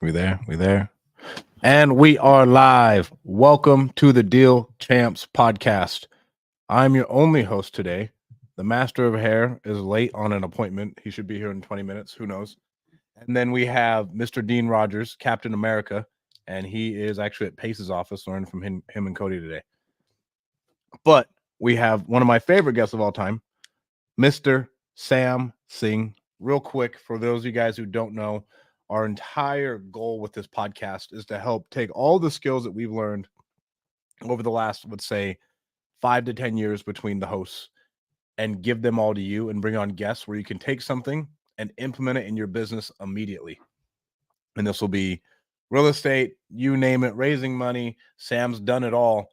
We there. We there. And we are live. Welcome to the Deal Champs podcast. I'm your only host today. The master of hair is late on an appointment. He should be here in 20 minutes. Who knows? And then we have Mr. Dean Rogers, Captain America, and he is actually at Pace's office learning from him and Cody today. But we have one of my favorite guests of all time, Mr. Sam Singh. Real quick, for those of you guys who don't know, our entire goal with this podcast is to help take all the skills that we've learned over the last, let's say, 5 to 10 years between the hosts and give them all to you and bring on guests where you can take something and implement it in your business immediately. And this will be real estate, you name it, raising money. Sam's done it all.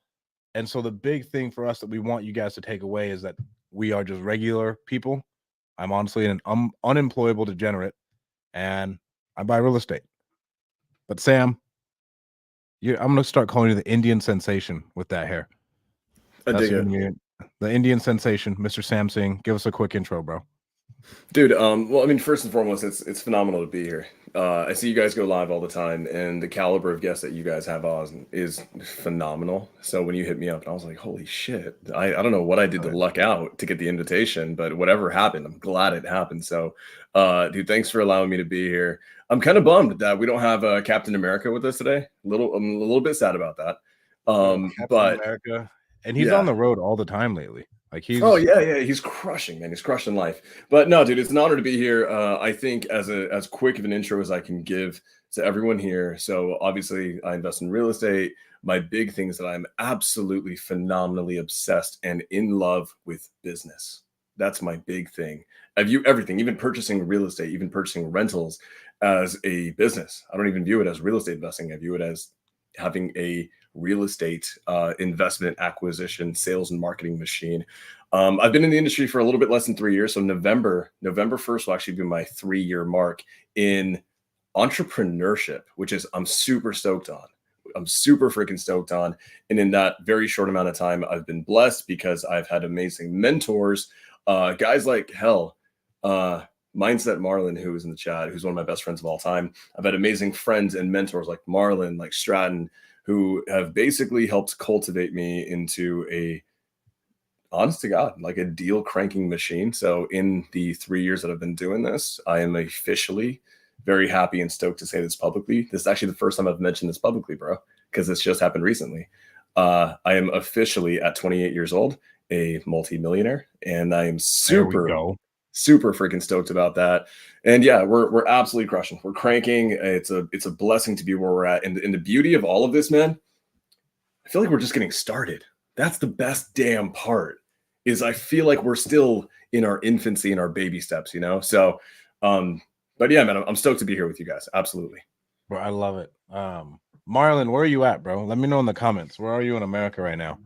And so the big thing for us that we want you guys to take away is that we are just regular people. I'm honestly an unemployable degenerate, and I buy real estate. But Sam, I'm going to start calling you the Indian sensation with that hair. I dig it. The Indian sensation, Mr. Sam Singh. Give us a quick intro, bro. Dude, well, I mean, first and foremost, it's phenomenal to be here. I see you guys go live all the time, and the caliber of guests that you guys have on is phenomenal. So when you hit me up, I was like, holy shit. I don't know what I did to luck out to get the invitation, but whatever happened, I'm glad it happened. So, dude, thanks for allowing me to be here. I'm kind of bummed that we don't have Captain America with us today. I'm a little bit sad about that. Captain America, and he's on the road all the time lately. Like he's he's crushing, man. He's crushing life. But no, dude, it's an honor to be here. I think as quick of an intro as I can give to everyone here. So obviously I invest in real estate. My big thing is that I'm absolutely phenomenally obsessed and in love with business. That's my big thing. I view everything, even purchasing real estate, even purchasing rentals, as a business. I don't even view it as real estate investing. I view it as having a real estate investment acquisition, sales and marketing machine. I've been in the industry for a little bit less than 3 years. So November 1st will actually be my 3-year mark in entrepreneurship, which is I'm super stoked on. I'm super freaking stoked on. And in that very short amount of time, I've been blessed because I've had amazing mentors, guys like Mindset Marlon, who is in the chat, who's one of my best friends of all time. I've had amazing friends and mentors like Marlon, like Stratton, who have basically helped cultivate me into honest to God, like a deal cranking machine. So in the 3 years that I've been doing this, I am officially very happy and stoked to say this publicly. This is actually the first time I've mentioned this publicly, bro, because this just happened recently. I am officially at 28 years old, a multi-millionaire, and I am super freaking stoked about that. And yeah, we're absolutely crushing. We're cranking. It's a blessing to be where we're at. And the beauty of all of this, man, I feel like we're just getting started. That's the best damn part, is I feel like we're still in our infancy and our baby steps, you know? So, but yeah, man, I'm stoked to be here with you guys. Absolutely. Bro, I love it. Marlon, where are you at, bro? Let me know in the comments. Where are you in America right now?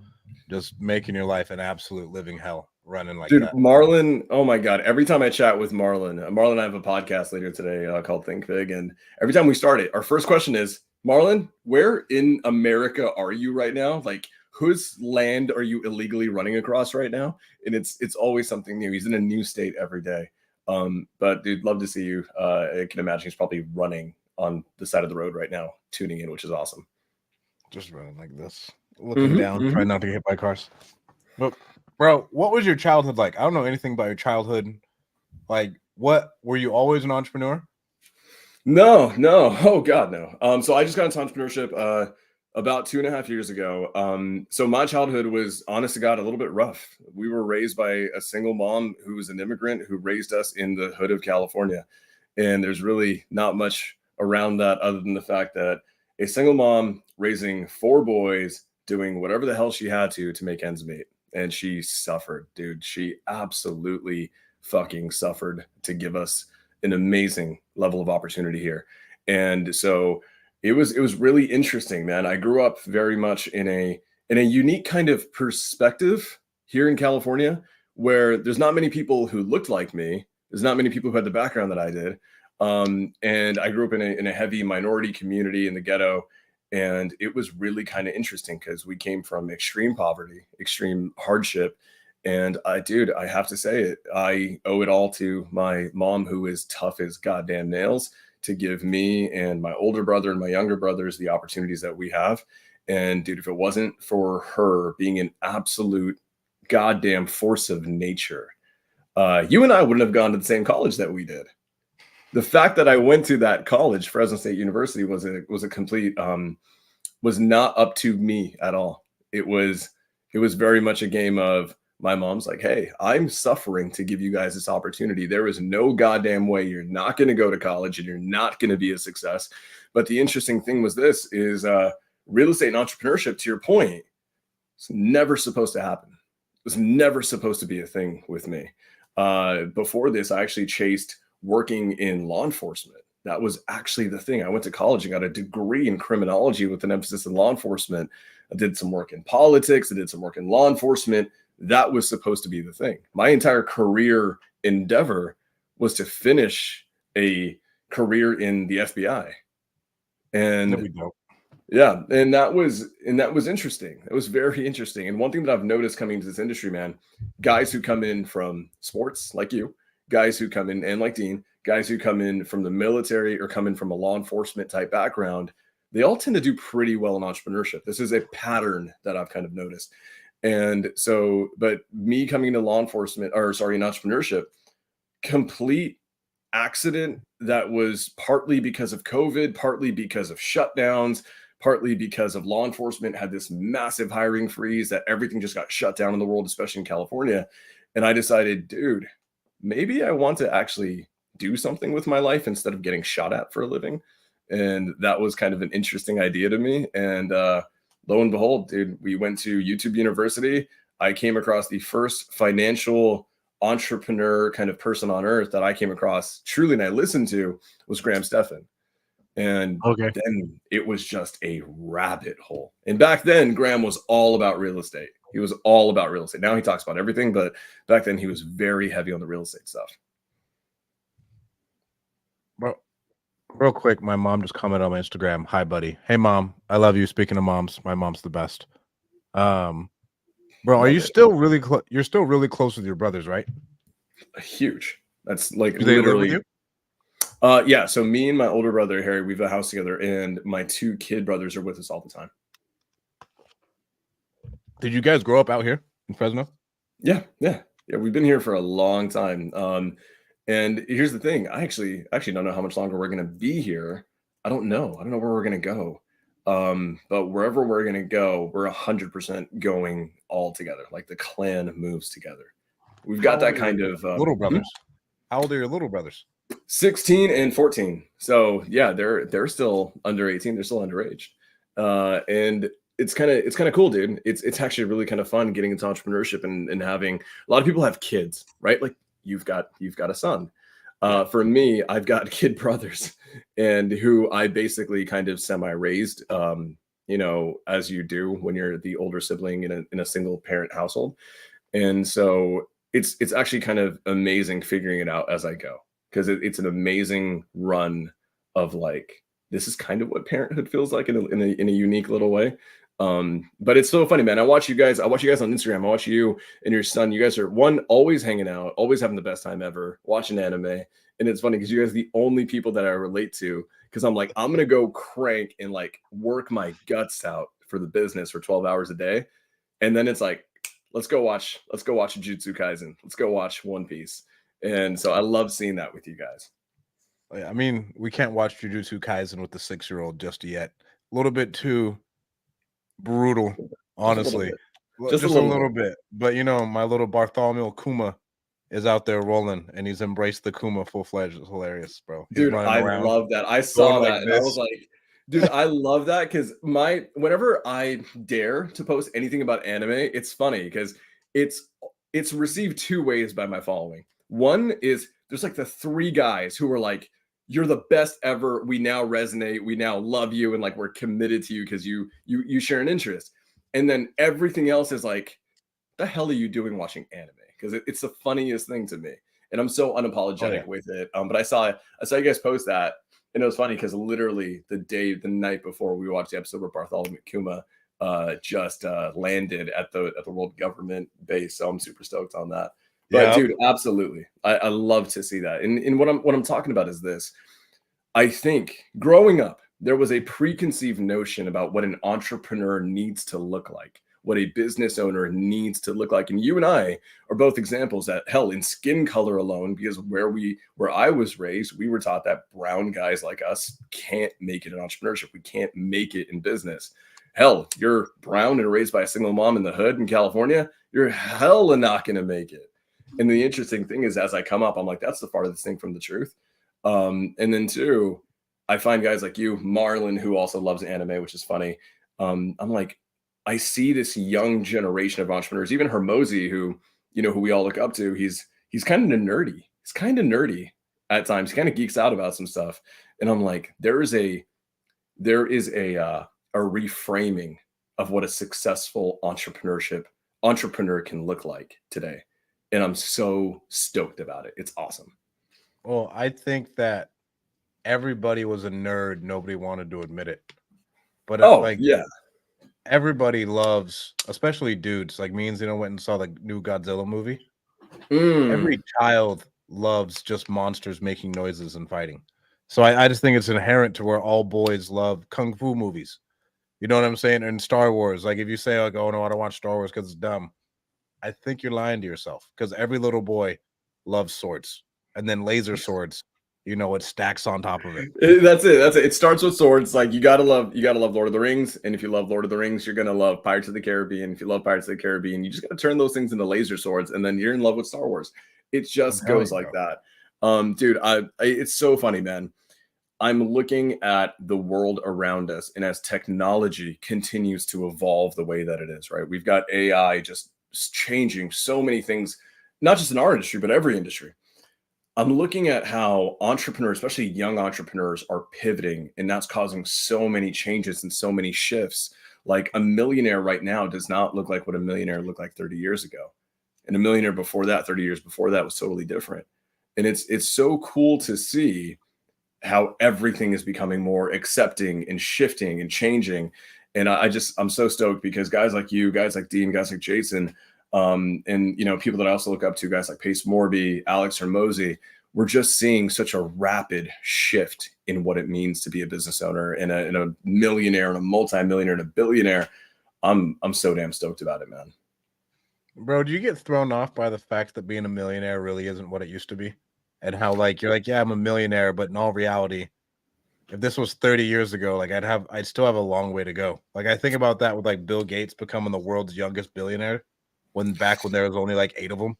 Just making your life an absolute living hell. Running like dude, that. Marlon, oh my God. Every time I chat with Marlon and I have a podcast later today called Think Big. And every time we start it, our first question is, Marlon, where in America are you right now? Like, whose land are you illegally running across right now? And it's always something new. He's in a new state every day. But dude, love to see you. I can imagine he's probably running on the side of the road right now, tuning in, which is awesome. Just running like this, looking down, trying not to get hit by cars. But bro, what was your childhood like? I don't know anything about your childhood. Like, what were you always an entrepreneur? No. Oh God, no. So I just got into entrepreneurship about 2.5 years ago. So my childhood was, honest to God, a little bit rough. We were raised by a single mom who was an immigrant who raised us in the hood of California. And there's really not much around that other than the fact that a single mom raising 4 boys, doing whatever the hell she had to make ends meet. And she suffered, dude. She absolutely fucking suffered to give us an amazing level of opportunity here. And so it was really interesting, man. I grew up very much in a unique kind of perspective here in California, where there's not many people who looked like me. There's not many people who had the background that I did. And I grew up in a heavy minority community in the ghetto. And it was really kind of interesting because we came from extreme poverty, extreme hardship. And I have to say it. I owe it all to my mom, who is tough as goddamn nails, to give me and my older brother and my younger brothers the opportunities that we have. And dude, if it wasn't for her being an absolute goddamn force of nature, you and I wouldn't have gone to the same college that we did. The fact that I went to that college, Fresno State University, was a complete was not up to me at all. It was very much a game of my mom's like, hey, I'm suffering to give you guys this opportunity. There is no goddamn way you're not going to go to college and you're not going to be a success. But the interesting thing was this is real estate and entrepreneurship, to your point, it's never supposed to happen. It was never supposed to be a thing with me. Before this, I actually chased working in law enforcement. That was actually the thing. I went to college and got a degree in criminology with an emphasis in law enforcement. I did some work in politics. I did some work in law enforcement. That was supposed to be the thing. My entire career endeavor was to finish a career in the FBI. And yeah, and that was interesting. It was very interesting. And one thing that I've noticed coming into this industry, man, guys who come in from sports like you, guys who come in, and like Dean, guys who come in from the military or come in from a law enforcement type background, they all tend to do pretty well in entrepreneurship. This is a pattern that I've kind of noticed. And so, but me coming into law enforcement, in entrepreneurship, complete accident that was partly because of COVID, partly because of shutdowns, partly because of law enforcement had this massive hiring freeze that everything just got shut down in the world, especially in California. And I decided, dude, maybe I want to actually do something with my life instead of getting shot at for a living. And that was kind of an interesting idea to me. And lo and behold, dude, we went to YouTube University. I came across the first financial entrepreneur kind of person on earth that I came across truly and I listened to was Graham Stephan. And then it was just a rabbit hole. And back then, Graham was all about real estate. He was all about real estate. Now he talks about everything, but back then he was very heavy on the real estate stuff. Bro, real quick, my mom just commented on my Instagram. Hi, buddy. Hey, mom. I love you. Speaking of moms, my mom's the best. Bro, are you still really close? You're still really close with your brothers, right? Huge. That's like Do they live with you? Yeah. So me and my older brother Harry, we have a house together, and my two kid brothers are with us all the time. Did you guys grow up out here in Fresno? Yeah. We've been here for a long time. And here's the thing: I actually don't know how much longer we're going to be here. I don't know where we're going to go. But wherever we're going to go, we're 100% going all together. Like the clan moves together. We've got that kind of little brothers. How old are your little brothers? 16 and 14. So yeah, they're still under 18. They're still underage. And it's kind of cool, dude. It's actually really kind of fun getting into entrepreneurship and having a lot of people have kids, right? Like you've got a son. For me, I've got kid brothers and who I basically kind of semi-raised, as you do when you're the older sibling in a single parent household. And so it's actually kind of amazing figuring it out as I go, because it's an amazing run of like, this is kind of what parenthood feels like in a unique little way. But it's so funny, man. I watch you guys on Instagram. I watch you and your son. You guys are always hanging out, always having the best time ever, watching anime. And it's funny because you guys are the only people that I relate to, because I'm like, I'm going to go crank and like work my guts out for the business for 12 hours a day. And then it's like, let's go watch Jujutsu Kaisen. Let's go watch One Piece. And so I love seeing that with you guys. I mean, we can't watch Jujutsu Kaisen with the 6-year-old just yet. A little bit too brutal, honestly. Just a little bit. But my little Bartholomew Kuma is out there rolling, and he's embraced the Kuma full-fledged. It's hilarious, bro. He's dude, I love that. I saw that, and I was like, dude, I love that, because whenever I dare to post anything about anime, it's funny because it's received two ways by my following. One is there's like the three guys who are like, you're the best ever. We now resonate. We now love you. And like, we're committed to you because you share an interest. And then everything else is like, the hell are you doing watching anime? Because it's the funniest thing to me. And I'm so unapologetic with it. But I saw you guys post that. And it was funny because literally the night before we watched the episode where Bartholomew Kuma just landed at the world government base. So I'm super stoked on that. But dude, absolutely. I love to see that. And what I'm talking about is this. I think growing up, there was a preconceived notion about what an entrepreneur needs to look like, what a business owner needs to look like. And you and I are both examples that, hell, in skin color alone, because where I was raised, we were taught that brown guys like us can't make it in entrepreneurship. We can't make it in business. Hell, you're brown and raised by a single mom in the hood in California, you're hella not going to make it. And the interesting thing is, as I come up, I'm like, that's the farthest thing from the truth. And then two, I find guys like you, Marlon, who also loves anime, which is funny. I'm like, I see this young generation of entrepreneurs, even Hermosi, who we all look up to. He's kind of nerdy. He's kind of nerdy at times. He kind of geeks out about some stuff. And I'm like, there is a reframing of what a successful entrepreneur can look like today. And I'm so stoked about it. It's awesome. Well, I think that everybody was a nerd. Nobody wanted to admit it. But Oh, like yeah. everybody loves, especially dudes like me and Zeno went and saw the new Godzilla movie. Every Mm. child loves just monsters making noises and fighting. So I just think it's inherent to where all boys love kung fu movies. You know what I'm saying? And Star Wars. Like if you say like, oh no, I don't watch Star Wars because it's dumb. I think you're lying to yourself because every little boy loves swords and then laser swords. You know, it stacks on top of it. That's it. That's it. It starts with swords. Like you gotta love Lord of the Rings. And if you love Lord of the Rings, you're gonna love Pirates of the Caribbean. If you love Pirates of the Caribbean, you just gotta turn those things into laser swords, and then you're in love with Star Wars. It just Hell goes yeah. like that. Dude, it's so funny, man. I'm looking at the world around us, and as technology continues to evolve the way that it is, right? We've got AI just changing so many things, not just in our industry, but every industry. I'm looking at how entrepreneurs, especially young entrepreneurs, are pivoting, and that's causing so many changes and so many shifts. Like a millionaire right now does not look like what a millionaire looked like 30 years ago. And a millionaire before that, 30 years before that, was totally different. And it's so cool to see how everything is becoming more accepting and shifting and changing. And I'm so stoked because guys like you, guys like Dean, guys like Jason, and people that I also look up to, guys like Pace Morby, Alex Hermosi, we're just seeing such a rapid shift in what it means to be a business owner and a millionaire and a multimillionaire and a billionaire. I'm so damn stoked about it, man. Bro, do you get thrown off by the fact that being a millionaire really isn't what it used to be? And how like you're like, yeah, I'm a millionaire, but in all reality, if this was 30 years ago, like I'd still have a long way to go. Like I think about that with like Bill Gates becoming the world's youngest billionaire when there was only like 8 of them.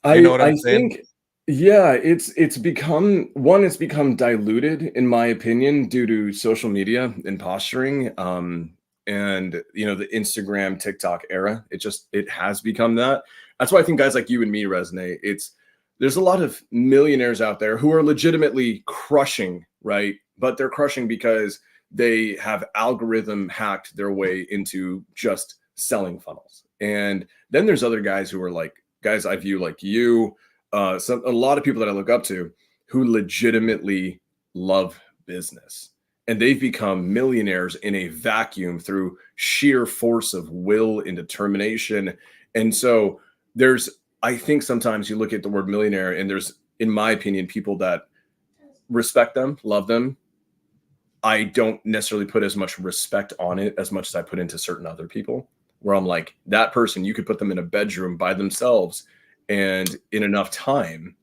You know I what I'm I saying? think yeah, it's become diluted in my opinion due to social media and posturing, and the Instagram, TikTok era. It has become that. That's why I think guys like you and me resonate. There's a lot of millionaires out there who are legitimately crushing, right? But they're crushing because they have algorithm hacked their way into just selling funnels. And then there's other guys who are like guys I view like you, a lot of people that I look up to who legitimately love business. And they've become millionaires in a vacuum through sheer force of will and determination. And so I think sometimes you look at the word millionaire and there's, in my opinion, people that respect them, love them. I don't necessarily put as much respect on it as much as I put into certain other people, where I'm like, that person, you could put them in a bedroom by themselves, and in enough time,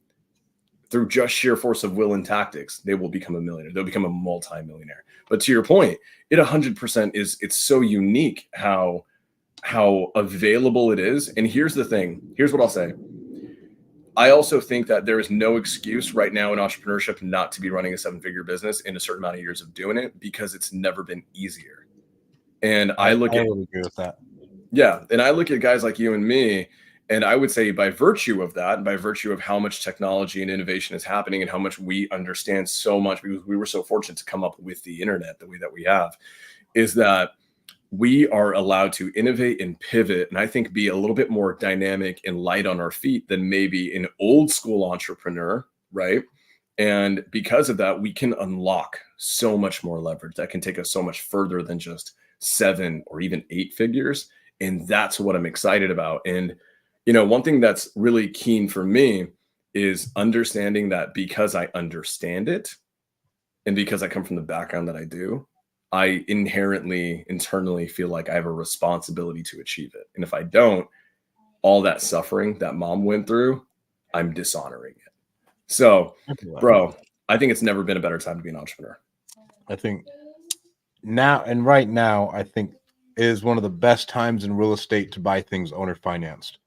through just sheer force of will and tactics, they will become a millionaire. They'll become a multi-millionaire. But to your point, it 100% it's so unique how available it is. And here's the thing. Here's what I'll say. I also think that there is no excuse right now in entrepreneurship not to be running a 7-figure business in a certain amount of years of doing it because it's never been easier. And I look at would agree with that. Yeah, and I look at guys like you and me, and I would say by virtue of that, by virtue of how much technology and innovation is happening and how much we understand so much because we were so fortunate to come up with the internet the way that we have, is that we are allowed to innovate and pivot, and I think be a little bit more dynamic and light on our feet than maybe an old school entrepreneur, right? And because of that, we can unlock so much more leverage that can take us so much further than just 7 or even 8 figures. And that's what I'm excited about. And one thing that's really keen for me is understanding that because I understand it, And because I come from the background that I do, I inherently, internally feel like I have a responsibility to achieve it. And if I don't, all that suffering that mom went through, I'm dishonoring it. So, bro, I think it's never been a better time to be an entrepreneur. I think now and right now, I think is one of the best times in real estate to buy things owner financed.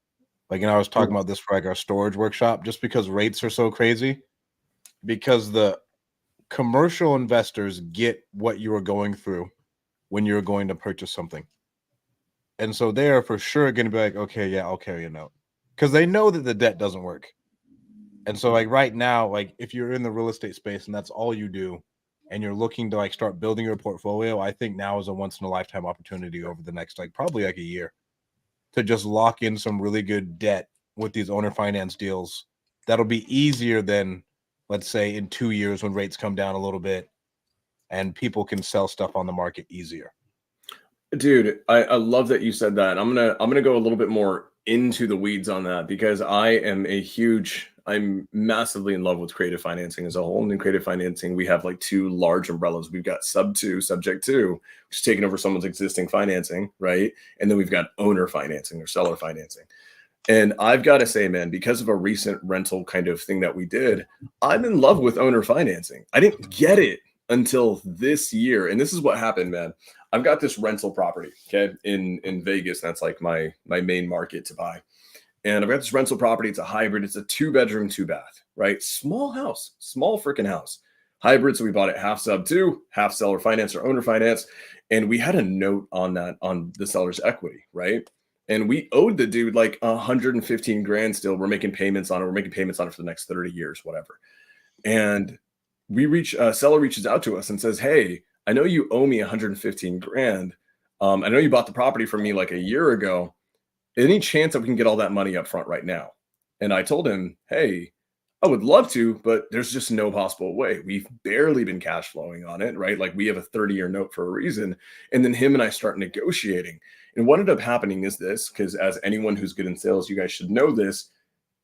Like, and I was talking about this for like our storage workshop, just because rates are so crazy, because the commercial investors get what you are going through when you're going to purchase something. And so they are for sure going to be like, okay, yeah, I'll carry a note, because they know that the debt doesn't work. And so like right now, like if you're in the real estate space and that's all you do and you're looking to like start building your portfolio, I think now is a once in a lifetime opportunity over the next like probably like a year to just lock in some really good debt with these owner finance deals. That'll be easier than, let's say, in 2 years when rates come down a little bit and people can sell stuff on the market easier. Dude, I love that you said that. I'm gonna go a little bit more into the weeds on that because I'm massively in love with creative financing as a whole. And in creative financing, we have like two large umbrellas. We've got sub two, subject two, which is taking over someone's existing financing, right? And then we've got owner financing or seller financing. And I've got to say, man, because of a recent rental kind of thing that we did, I'm in love with owner financing. I didn't get it until this year. And this is what happened, man. I've got this rental property, okay, in Vegas. That's like my main market to buy. And I've got this rental property. It's a hybrid. It's a 2-bedroom, 2-bath, right? Small house, small freaking house. Hybrid. So we bought it half sub two, half seller finance or owner finance. And we had a note on that on the seller's equity, right? And we owed the dude like 115 grand still. We're making payments on it. We're making payments on it for the next 30 years, whatever. And seller reaches out to us and says, hey, I know you owe me 115 grand. I know you bought the property from me like a year ago. Any chance that we can get all that money up front right now? And I told him, hey, I would love to, but there's just no possible way. We've barely been cash flowing on it, right? Like we have a 30-year note for a reason. And then him and I start negotiating. And what ended up happening is this, because as anyone who's good in sales, you guys should know this.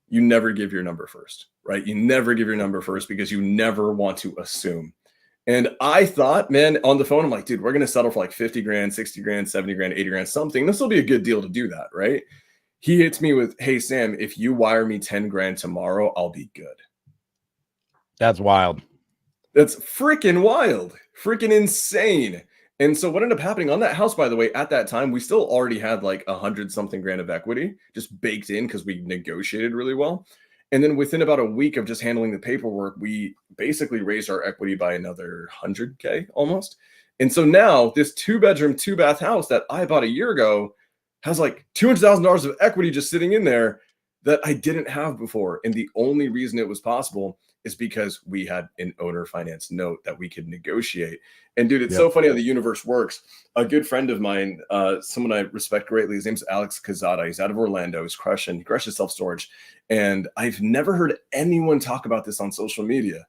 You never give your number first, right? You never give your number first because you never want to assume. And I thought, man, on the phone, I'm like, dude, we're going to settle for like 50 grand, 60 grand, 70 grand, 80 grand, something. This will be a good deal to do that, right? He hits me with, hey, Sam, if you wire me 10 grand tomorrow, I'll be good. That's wild. That's freaking wild, freaking insane. And so what ended up happening on that house, by the way, at that time, we still already had like 100-something grand of equity just baked in because we negotiated really well. And then within about a week of just handling the paperwork, we basically raised our equity by another 100K almost. And so now this 2-bedroom, 2-bath house that I bought a year ago has like $200,000 of equity just sitting in there that I didn't have before. And the only reason it was possible is because we had an owner finance note that we could negotiate. And dude, it's so funny how the universe works. A good friend of mine, someone I respect greatly, his name's Alex Kazada. He's out of Orlando. He's crushing. He crushes self-storage. And I've never heard anyone talk about this on social media.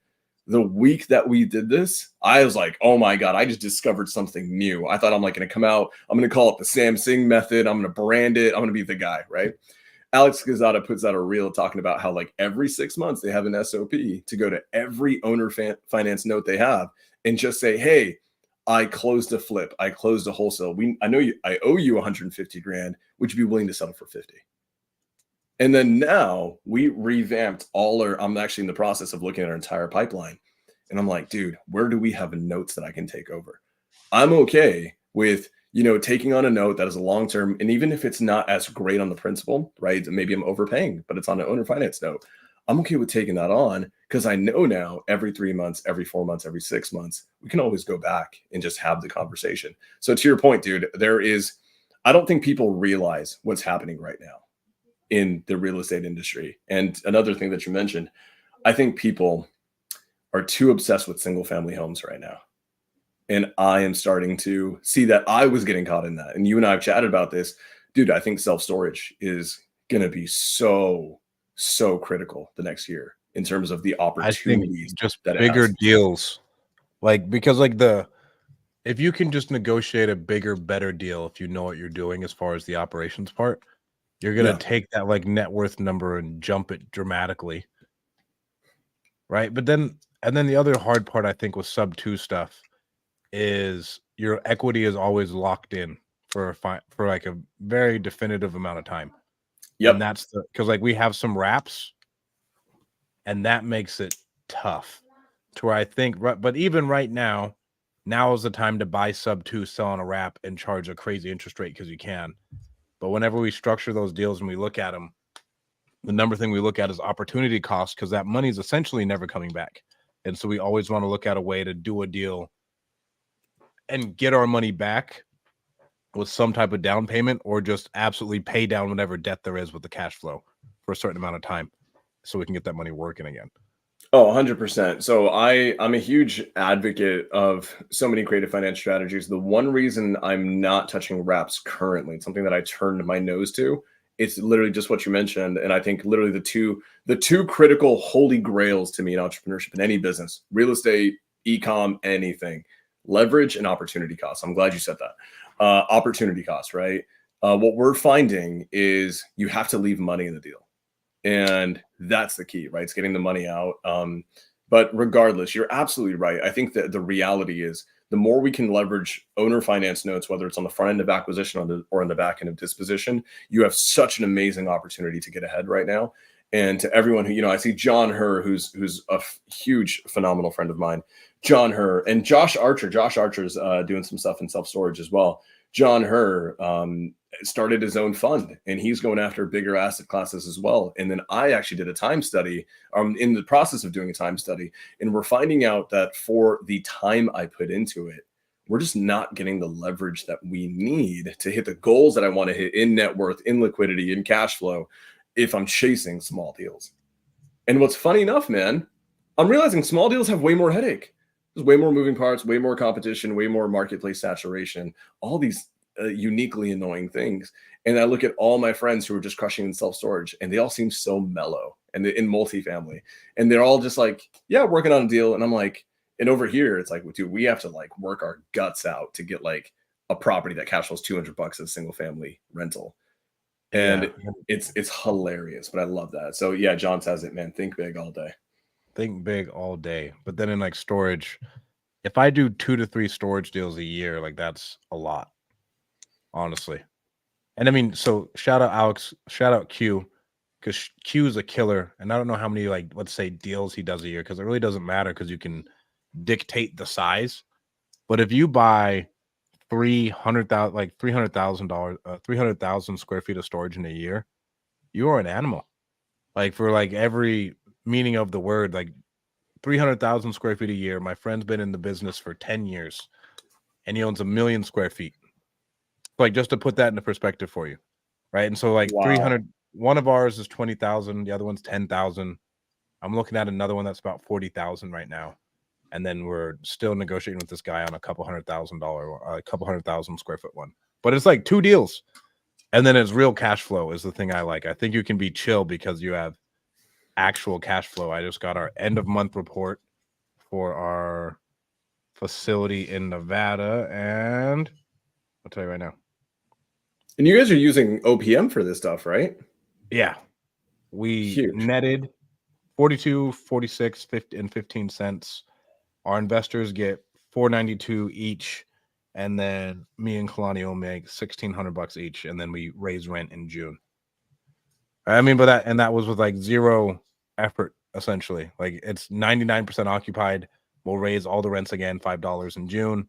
The week that we did this, I was like, oh my God, I just discovered something new. I thought I'm like going to come out. I'm going to call it the Sam Singh method. I'm going to brand it. I'm going to be the guy, right? Alex Kazada puts out a reel talking about how like every 6 months they have an SOP to go to every owner finance note they have and just say, hey, I closed a flip. I closed a wholesale. I owe you 150 grand. Would you be willing to settle for 50? And then now we revamped I'm actually in the process of looking at our entire pipeline. And I'm like, dude, where do we have notes that I can take over? I'm okay with, taking on a note that is a long-term, and even if it's not as great on the principal, right? Maybe I'm overpaying, but it's on an owner finance note. I'm okay with taking that on because I know now every 3 months, every 4 months, every 6 months, we can always go back and just have the conversation. So to your point, dude, I don't think people realize what's happening right now in the real estate industry. And another thing that you mentioned, I think people are too obsessed with single family homes right now. And I am starting to see that I was getting caught in that. And you and I have chatted about this. Dude, I think self-storage is going to be so critical the next year in terms of the opportunities. I think just bigger deals. Like, because like if you can just negotiate a bigger, better deal, if you know what you're doing as far as the operations part, you're going to take that like net worth number and jump it dramatically. Right. But then And then the other hard part, I think, with sub 2 stuff is your equity is always locked in for like a very definitive amount of time. And Yep. that's because like we have some wraps, and that makes it tough to where I think, but even right now is the time to buy sub 2, sell on a wrap, and charge a crazy interest rate because you can. But whenever we structure those deals and we look at them, the number thing we look at is opportunity cost, because that money is essentially never coming back. And so we always want to look at a way to do a deal and get our money back with some type of down payment, or just absolutely pay down whatever debt there is with the cash flow for a certain amount of time so we can get that money working again. Oh, 100%. So I'm a huge advocate of so many creative finance strategies. The one reason I'm not touching wraps currently, it's something that I turned my nose to. It's literally just what you mentioned. And I think literally the two critical holy grails to me in entrepreneurship in any business, real estate, e-com, anything, leverage and opportunity costs. I'm glad you said that. Opportunity costs, right? What we're finding is you have to leave money in the deal. And that's the key, right? It's getting the money out. But regardless, you're absolutely right. I think that the reality is the more we can leverage owner finance notes, whether it's on the front end of acquisition or on the back end of disposition, you have such an amazing opportunity to get ahead right now. And to everyone who, I see John Herr, who's a huge, phenomenal friend of mine, John Herr, and Josh Archer. Josh Archer's doing some stuff in self-storage as well. John Herr started his own fund, and he's going after bigger asset classes as well. And then I actually did a time study. In the process of doing a time study, and we're finding out that for the time I put into it, we're just not getting the leverage that we need to hit the goals that I want to hit in net worth, in liquidity, in cash flow, if I'm chasing small deals. And what's funny enough, man, I'm realizing small deals have way more headache. There's way more moving parts, way more competition, way more marketplace saturation, all these uniquely annoying things. And I look at all my friends who are just crushing in self-storage, and they all seem so mellow, and in multifamily. And they're all just like, yeah, working on a deal. And I'm like, and over here, it's like, dude, we have to like work our guts out to get like a property that cash flows $200 as a single family rental. And Yeah. it's hilarious, but I love that. So yeah, John says it, man, think big all day. Think big all day. But then in like storage, if I do 2 to 3 storage deals a year, like that's a lot, honestly. And I mean, so shout out Alex, shout out Q, because Q is a killer. And I don't know how many, like, let's say deals he does a year, because it really doesn't matter because you can dictate the size. But if you buy 300,000, like $300,000, 300,000 square feet of storage in a year, you are an animal. Like, for like every meaning of the word, like 300,000 square feet a year. My friend's been in the business for 10 years, and he owns 1 million square feet. Like, just to put that into perspective for you, right? And so like Wow. 300, one of ours is 20,000, the other one's 10,000. I'm looking at another one that's about 40,000 right now. And then we're still negotiating with this guy on a couple hundred thousand square foot one. But it's like 2 deals. And then it's real cash flow is the thing I like. I think you can be chill because you have actual cash flow. I just got our end of month report for our facility in Nevada, and I'll tell you right now. And you guys are using OPM for this stuff, right? Yeah. We Huge. netted 42, 46, 50, and 15 cents. Our investors get $4.92 each, and then me and Kalani will make $1,600 each, and then we raise rent in June. I mean, but that was with like zero effort, essentially. Like, it's 99% occupied. We'll raise all the rents again, $5 in June,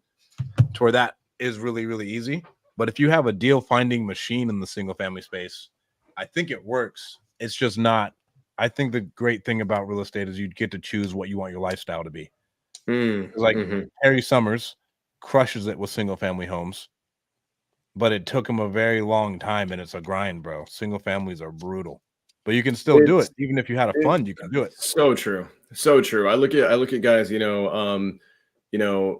to where that is really, really easy. But if you have a deal finding machine in the single family space, I think it works. It's just not. I think the great thing about real estate is you get to choose what you want your lifestyle to be. Like Harry Summers crushes it with single family homes, but it took him a very long time, and it's a grind, bro. Single families are brutal, but you can still do it. Even if you had a fund, you can do it. So true. So true. I look at guys,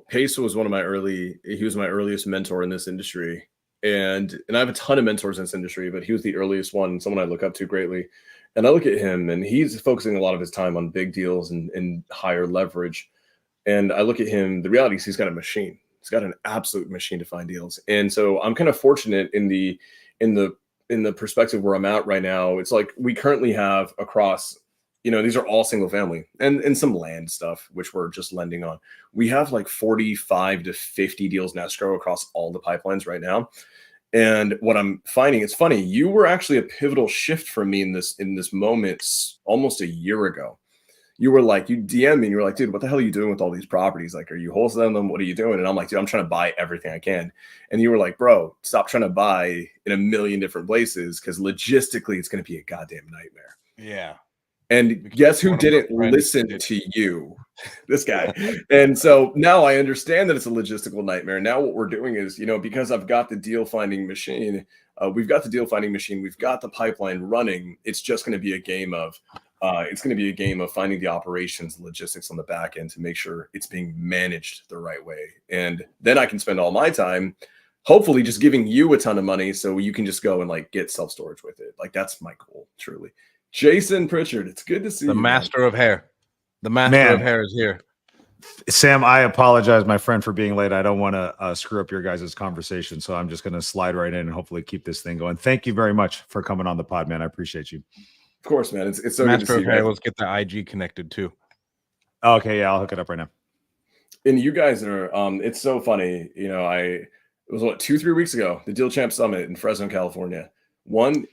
Pace was he was my earliest mentor in this industry. And I have a ton of mentors in this industry, but he was the earliest one, someone I look up to greatly. And I look at him, and he's focusing a lot of his time on big deals and higher leverage. And I look at him, the reality is he's got a machine. He's got an absolute machine to find deals. And so I'm kind of fortunate in the perspective where I'm at right now. It's like we currently have across these are all single family and some land stuff, which we're just lending on. We have like 45 to 50 deals in escrow across all the pipelines right now. And what I'm finding, it's funny, you were actually a pivotal shift for me in this moment almost a year ago. You were like, you DM me and you were like, dude, what the hell are you doing with all these properties? Like, are you wholesaling them? What are you doing? And I'm like, dude, I'm trying to buy everything I can. And you were like, bro, stop trying to buy in a million different places because logistically it's going to be a goddamn nightmare. Yeah. And guess who didn't listen to you? This guy. And so now I understand that it's a logistical nightmare. Now what we're doing is, because I've got the deal finding machine, we've got the pipeline running. It's just going to be a game of finding the operations, logistics on the back end to make sure it's being managed the right way. And then I can spend all my time, hopefully just giving you a ton of money so you can just go and like get self-storage with it. Like that's my goal, truly. Jason Pritchard, it's good to see you. The master of hair. The master of hair is here. Sam, I apologize, my friend, for being late. I don't want to screw up your guys' conversation, so I'm just going to slide right in and hopefully keep this thing going. Thank you very much for coming on the pod, man. I appreciate you. Of course, man. It's so master good to see of hair. you. Let's get the IG connected too. Okay, yeah, I'll hook it up right now. And you guys are, it's so funny. It was 2-3 weeks ago, the Deal Champ Summit in Fresno, California.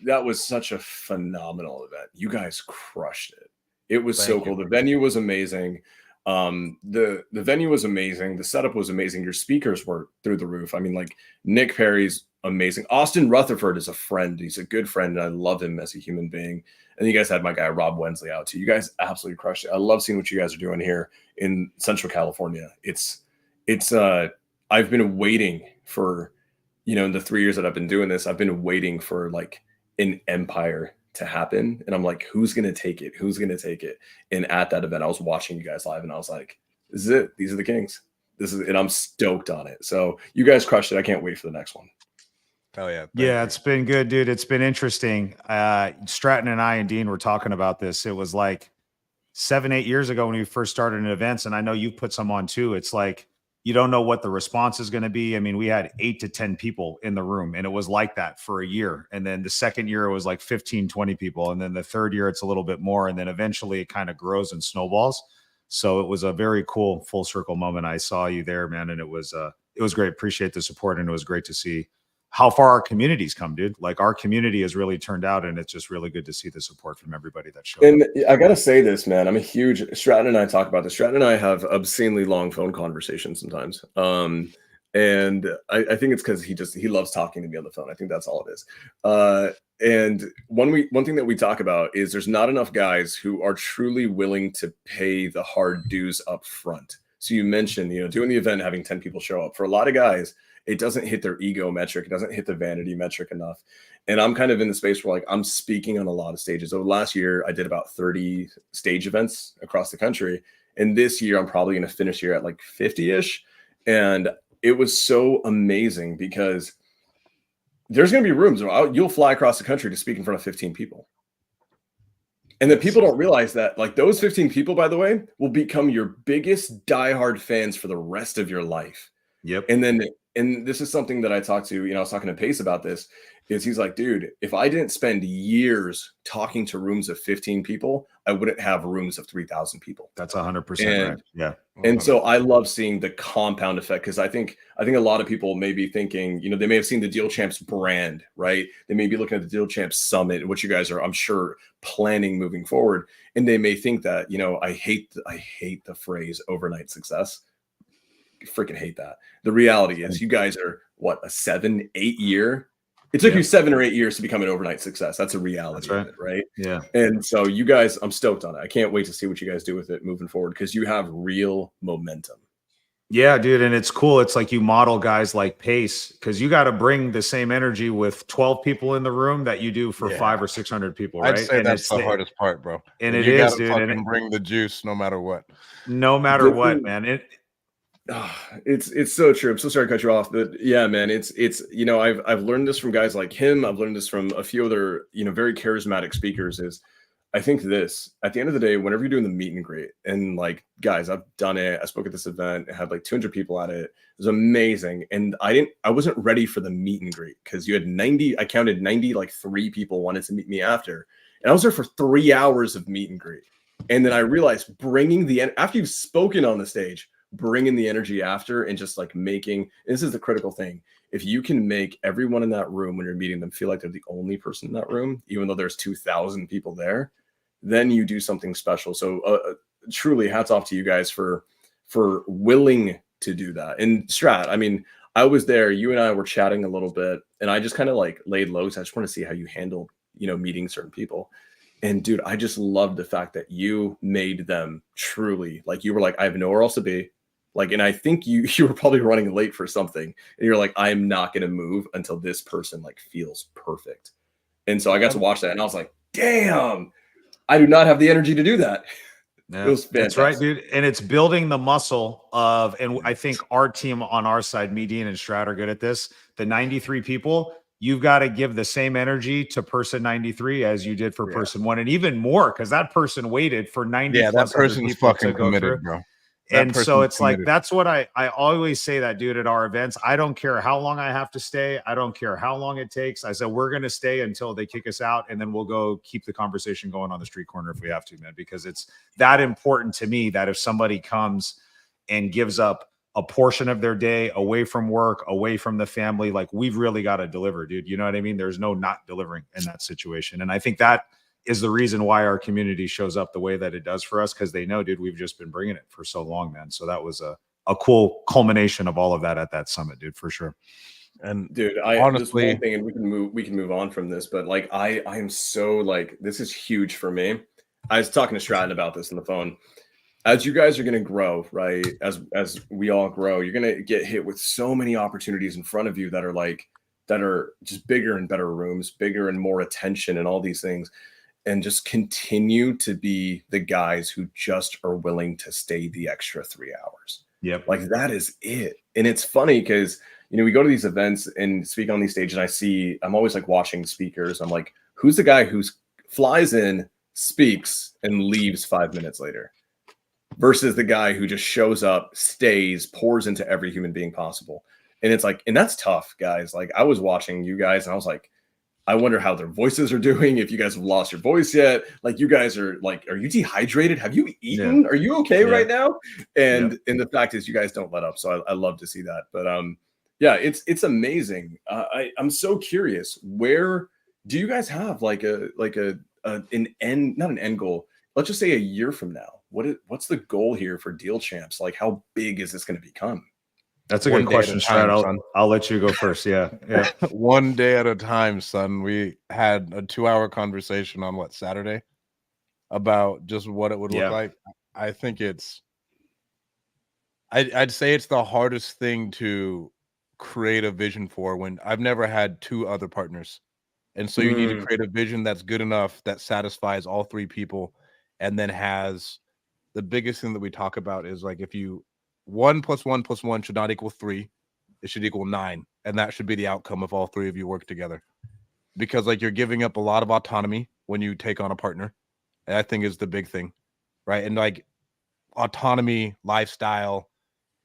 That was such a phenomenal event. You guys crushed it. It was so cool. The venue was amazing. The venue was amazing. The setup was amazing. Your speakers were through the roof. I mean, like Nick Perry's amazing. Austin Rutherford is a friend. He's a good friend, and I love him as a human being. And you guys had my guy Rob Wensley out too. You guys absolutely crushed it. I love seeing what you guys are doing here in Central California. It's I've been waiting for, in the 3 years that I've been doing this, I've been waiting for like an empire to happen. And I'm like, who's going to take it? Who's going to take it? And at that event, I was watching you guys live and I was like, this is it. These are the Kings. And I'm stoked on it. So you guys crushed it. I can't wait for the next one. Hell yeah. Yeah, it's been good, dude. It's been interesting. Stratton and I and Dean were talking about this. It was like 7-8 years ago when we first started in events. And I know you've put some on too. It's like, you don't know what the response is going to be. I mean, we had 8 to 10 people in the room and it was like that for a year. And then the second year it was like 15, 20 people. And then the third year it's a little bit more. And then eventually it kind of grows and snowballs. So it was a very cool full circle moment. I saw you there, man. And it was great. Appreciate the support. And it was great to see how far our community's come, dude. Like our community has really turned out and it's just really good to see the support from everybody that showed and up. I got to say this, man, I'm a huge Stratton and I talk about this. Stratton and I have obscenely long phone conversations sometimes. And I think it's because he loves talking to me on the phone. I think that's all it is. And one thing that we talk about is there's not enough guys who are truly willing to pay the hard dues up front. So you mentioned, doing the event, having 10 people show up. For a lot of guys, it doesn't hit their ego metric. It doesn't hit the vanity metric enough. And I'm kind of in the space where like I'm speaking on a lot of stages. Over last year, I did about 30 stage events across the country. And this year, I'm probably going to finish here at like 50-ish. And it was so amazing because there's going to be rooms where you'll fly across the country to speak in front of 15 people. And then people don't realize that like those 15 people, by the way, will become your biggest diehard fans for the rest of your life. Yep. And this is something that I talked to, I was talking to Pace about this, is he's like, dude, if I didn't spend years talking to rooms of 15 people, I wouldn't have rooms of 3,000 people. That's 100% right. Yeah. And so I love seeing the compound effect because I think a lot of people may be thinking, they may have seen the Deal Champs brand, right? They may be looking at the Deal Champs Summit, which you guys are, I'm sure, planning moving forward. And they may think that, I hate the phrase overnight success. Freaking hate that. The reality is you guys are what, a 7-8 year. It took you 7 or 8 years to become an overnight success. That's a reality of it, right? Yeah. And so you guys, I'm stoked on it. I can't wait to see what you guys do with it moving forward because you have real momentum. Yeah, dude. And it's cool. It's like you model guys like Pace because you got to bring the same energy with 12 people in the room that you do for 500 or 600 people, right? I'd say that's the hardest part, bro. And it is, dude. And bring the juice no matter what. No matter what, man. It's so true. I'm so sorry to cut you off, but yeah, man, it's I've learned this from guys like him. I've learned this from a few other very charismatic speakers. Is I think this at the end of the day, whenever you're doing the meet and greet, and like guys, I've done it. I spoke at this event. I had like 200 people at it. It was amazing, and I wasn't ready for the meet and greet because you had 90. I counted 90. Like 3 people wanted to meet me after, and I was there for 3 hours of meet and greet. And then I realized after you've spoken on the stage, bringing the energy after and just like this is the critical thing. If you can make everyone in that room when you're meeting them feel like they're the only person in that room, even though there's 2,000 people there, then you do something special. So truly hats off to you guys for willing to do that. And Strat, I mean, I was there, you and I were chatting a little bit, and I just kind of like laid low. So I just want to see how you handled, meeting certain people. And dude, I just love the fact that you made them truly like, you were like, I have nowhere else to be. Like, and I think you were probably running late for something, and you're like, I am not going to move until this person like feels perfect. And so I got to watch that, and I was like, damn, I do not have the energy to do that. Yeah, It was fantastic. That's right, dude. And it's building the muscle of, and I think our team on our side, me, Dean, and Strat are good at this. The 93 people, you've got to give the same energy to person 93 as you did for person one, and even more, because that person waited for 90 Yeah, plus that person's people fucking to go committed, through. bro. And so it's like, that's what I always say that, dude, at our events. I don't care how long I have to stay. I don't care how long it takes. I said, we're going to stay until they kick us out. And then we'll go keep the conversation going on the street corner if we have to, man, because it's that important to me that if somebody comes and gives up a portion of their day away from work, away from the family, like we've really got to deliver, dude. You know what I mean? There's no not delivering in that situation. And I think that is the reason why our community shows up the way that it does for us, because they know, dude, we've just been bringing it for so long, man. So that was a cool culmination of all of that at that summit, dude, for sure. And dude, honestly, this one thing, and we can move on from this, but like I am so like, this is huge for me. I was talking to Stratton about this on the phone. As you guys are going to grow, right? As we all grow, you're going to get hit with so many opportunities in front of you that are just bigger and better rooms, bigger and more attention and all these things. And just continue to be the guys who just are willing to stay the extra 3 hours. Yep. Like that is it. And it's funny because, we go to these events and speak on these stages, and I'm always like watching speakers. I'm like, who's the guy who flies in, speaks, and leaves 5 minutes later versus the guy who just shows up, stays, pours into every human being possible. And it's like, and that's tough, guys. Like I was watching you guys and I was like, I wonder how their voices are doing. If you guys have lost your voice yet, like you guys are like, are you dehydrated? Have you eaten? Are you okay right now? And the fact is you guys don't let up. So I love to see that. But yeah, it's amazing. I'm so curious, where do you guys have like an end, not an end goal? Let's just say a year from now. What's the goal here for Deal Champs? Like how big is this going to become? That's a good question, Strat. I'll let you go first. Yeah. One day at a time, son. We had a 2-hour conversation on Saturday about just what it would look like. I think I'd say it's the hardest thing to create a vision for when I've never had 2 other partners. And so you need to create a vision that's good enough that satisfies all 3 people, and then has the biggest thing that we talk about is like, if you 1 + 1 + 1 should not equal 3. It should equal 9. And that should be the outcome if all 3 of you work together. Because like you're giving up a lot of autonomy when you take on a partner. And I think is the big thing. Right. And like autonomy, lifestyle.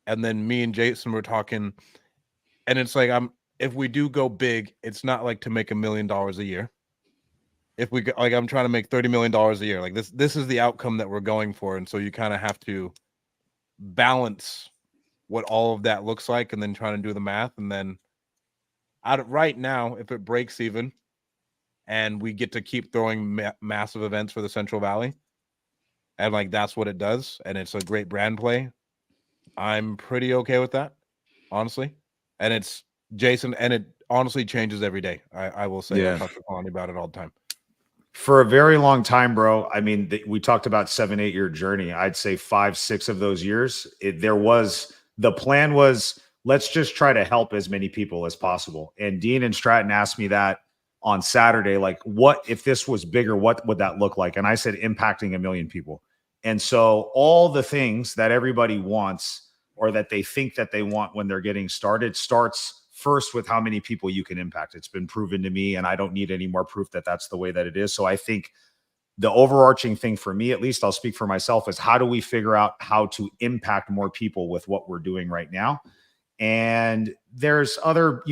And then me and Jason were talking. And it's like, if we do go big, it's not like to make $1 million a year. If we like, I'm trying to make $30 million a year. Like this is the outcome that we're going for. And so you kind of have to balance what all of that looks like, and then trying to do the math. And then right now, if it breaks even and we get to keep throwing massive events for the Central Valley, and like that's what it does, and it's a great brand play, I'm pretty okay with that, honestly. And it's Jason, and it honestly changes every day. I will say, I talk to Connie about it all the time. For a very long time, bro. I mean, we talked about 7-8 year journey. I'd say 5-6 of those years, the plan was, let's just try to help as many people as possible. And Dean and Stratton asked me that on Saturday, like, what if this was bigger, what would that look like? And I said, impacting 1 million people. And so all the things that everybody wants, or that they think that they want when they're getting started, starts first with how many people you can impact. It's been proven to me, and I don't need any more proof that that's the way that it is. So I think the overarching thing for me, at least I'll speak for myself, is how do we figure out how to impact more people with what we're doing right now? And there's other,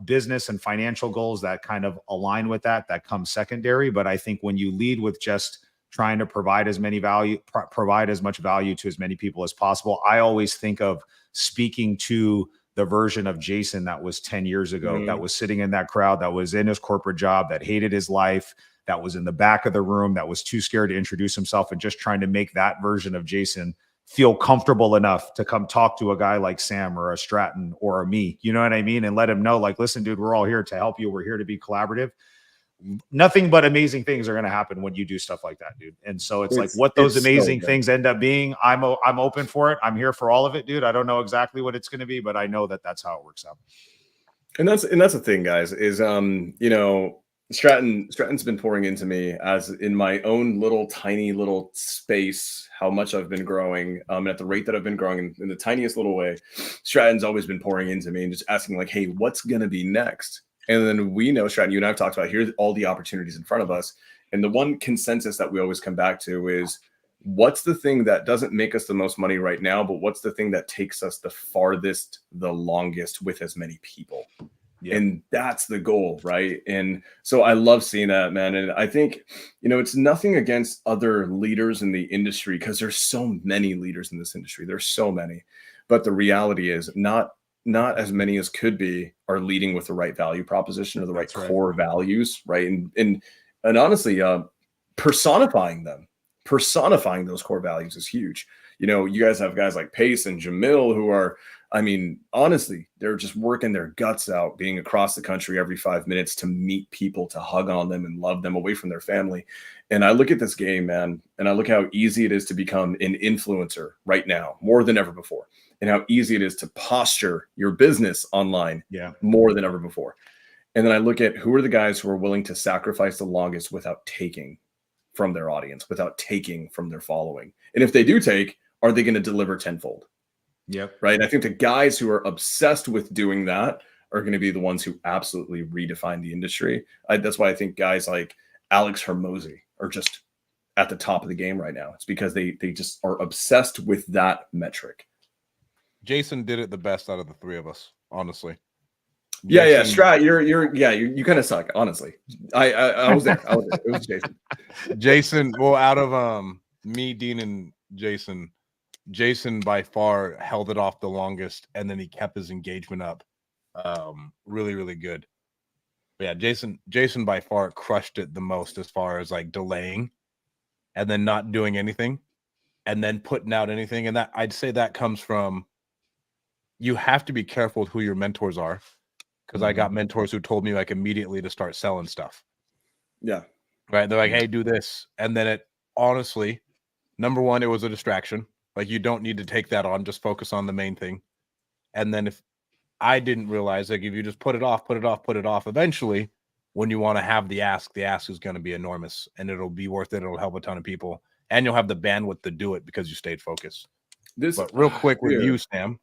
business and financial goals that kind of align with that come secondary. But I think when you lead with just trying to provide as much value to as many people as possible. I always think of speaking to the version of Jason that was 10 years ago, that was sitting in that crowd, that was in his corporate job, that hated his life, that was in the back of the room, that was too scared to introduce himself, and just trying to make that version of Jason feel comfortable enough to come talk to a guy like Sam or a Stratton or a me, you know what I mean? And let him know, like, listen, dude, we're all here to help you. We're here to be collaborative. Nothing but amazing things are going to happen when you do stuff like that, dude. And so it's like what those amazing things end up being. I'm open for it. I'm here for all of it, dude. I don't know exactly what it's going to be, but I know that that's how it works out. And that's the thing, guys, is Stratton's been pouring into me as in my own little tiny little space, how much I've been growing, at the rate that I've been growing in the tiniest little way. Stratton's always been pouring into me and just asking like, hey, what's going to be next? And then we know, Stratton, you and I have talked about, here's all the opportunities in front of us. And the one consensus that we always come back to is, what's the thing that doesn't make us the most money right now, but what's the thing that takes us the farthest, the longest with as many people? Yeah. And that's the goal, right? And so I love seeing that, man. And I think, it's nothing against other leaders in the industry, because there's so many leaders in this industry. There's so many. But the reality is not as many as could be are leading with the right value proposition or the right core values, right? And honestly, personifying those core values is huge. You guys have guys like Pace and Jamil who are, honestly, they're just working their guts out, being across the country every 5 minutes to meet people, to hug on them and love them away from their family. And I look at this game, man, and I look how easy it is to become an influencer right now, more than ever before, and how easy it is to posture your business online more than ever before. And then I look at who are the guys who are willing to sacrifice the longest without taking from their audience, without taking from their following. And if they do take, are they going to deliver tenfold? Yep. Right. I think the guys who are obsessed with doing that are going to be the ones who absolutely redefine the industry. That's why I think guys like Alex Hermosi are just at the top of the game right now. It's because they just are obsessed with that metric. Jason did it the best out of the three of us, honestly. Yeah. Strat, you kind of suck, honestly. I was there. It was Jason. Jason, well, out of me, Dean, and Jason by far held it off the longest, and then he kept his engagement up. Really, really good. But yeah, Jason by far crushed it the most as far as like delaying and then not doing anything and then putting out anything. And that I'd say that comes from, you have to be careful with who your mentors are, because I got mentors who told me like immediately to start selling stuff. Yeah. Right. They're like, hey, do this. And then it honestly, number one, it was a distraction. Like, you don't need to take that on. Just focus on the main thing. And then if I didn't realize, like, if you just put it off, eventually, when you want to have the ask is going to be enormous, and it'll be worth it. It'll help a ton of people, and you'll have the bandwidth to do it because you stayed focused. But real quick with you, Sam,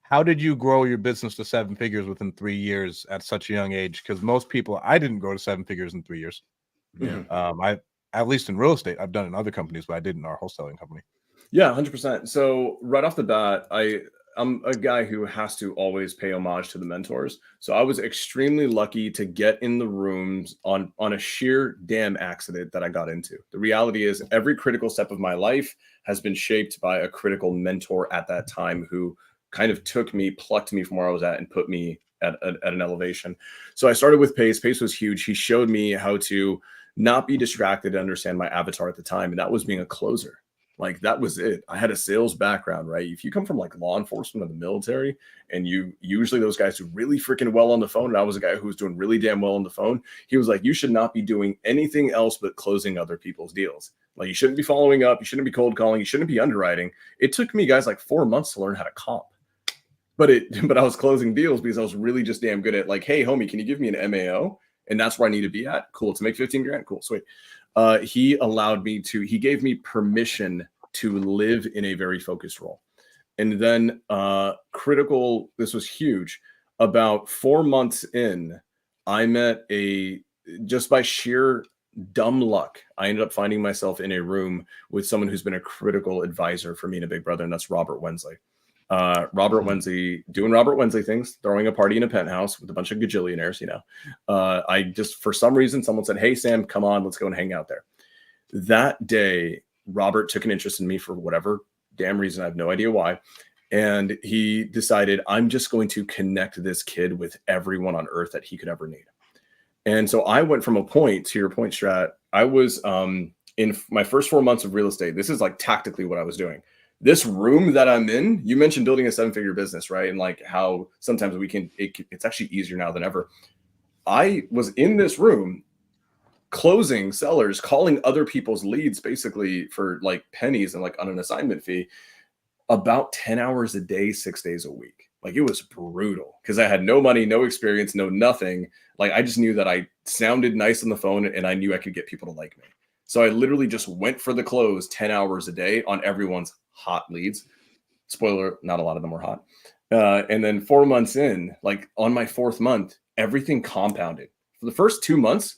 how did you grow your business to 7 figures within 3 years at such a young age? Because most people, I didn't grow to 7 figures in 3 years. I, at least in real estate, I've done it in other companies, but I did in our wholesaling company. Yeah, 100%. So right off the bat, I'm a guy who has to always pay homage to the mentors. So I was extremely lucky to get in the rooms on a sheer damn accident that I got into. The reality is every critical step of my life has been shaped by a critical mentor at that time who kind of took me, plucked me from where I was at and put me at an elevation. So I started with Pace. Pace was huge. He showed me how to not be distracted, to understand my avatar at the time. And that was being a closer. Like, that was it. I had a sales background, right? If you come from like law enforcement or the military, and you usually those guys do really freaking well on the phone. And I was a guy who was doing really damn well on the phone. He was like, you should not be doing anything else but closing other people's deals. Like, you shouldn't be following up. You shouldn't be cold calling. You shouldn't be underwriting. It took me guys like 4 months to learn how to comp. But I was closing deals because I was really just damn good at, like, hey, homie, can you give me an MAO? And that's where I need to be at. Cool. To make 15 grand. Cool. Sweet. He gave me permission to live in a very focused role. And then this was huge. About 4 months in, I met just by sheer dumb luck, I ended up finding myself in a room with someone who's been a critical advisor for me and a big brother, and that's Robert Wensley. Robert Wensley doing Robert Wensley things, throwing a party in a penthouse with a bunch of gajillionaires, I just, for some reason, someone said, hey, Sam, come on, let's go and hang out there. That day, Robert took an interest in me for whatever damn reason. I have no idea why. And he decided, I'm just going to connect this kid with everyone on earth that he could ever need. And so I went from a point, to your point, Strat, I was in my first 4 months of real estate. This is like tactically what I was doing. This room that I'm in, you mentioned building a 7-figure business, right? And like how sometimes it's actually easier now than ever. I was in this room closing sellers, calling other people's leads basically for like pennies and like on an assignment fee, about 10 hours a day, 6 days a week. Like it was brutal because I had no money, no experience, no nothing. Like I just knew that I sounded nice on the phone and I knew I could get people to like me. So I literally just went for the close 10 hours a day on everyone's hot leads. Spoiler, not a lot of them were hot. And then 4 months in, like on my 4th month, everything compounded. For the first 2 months,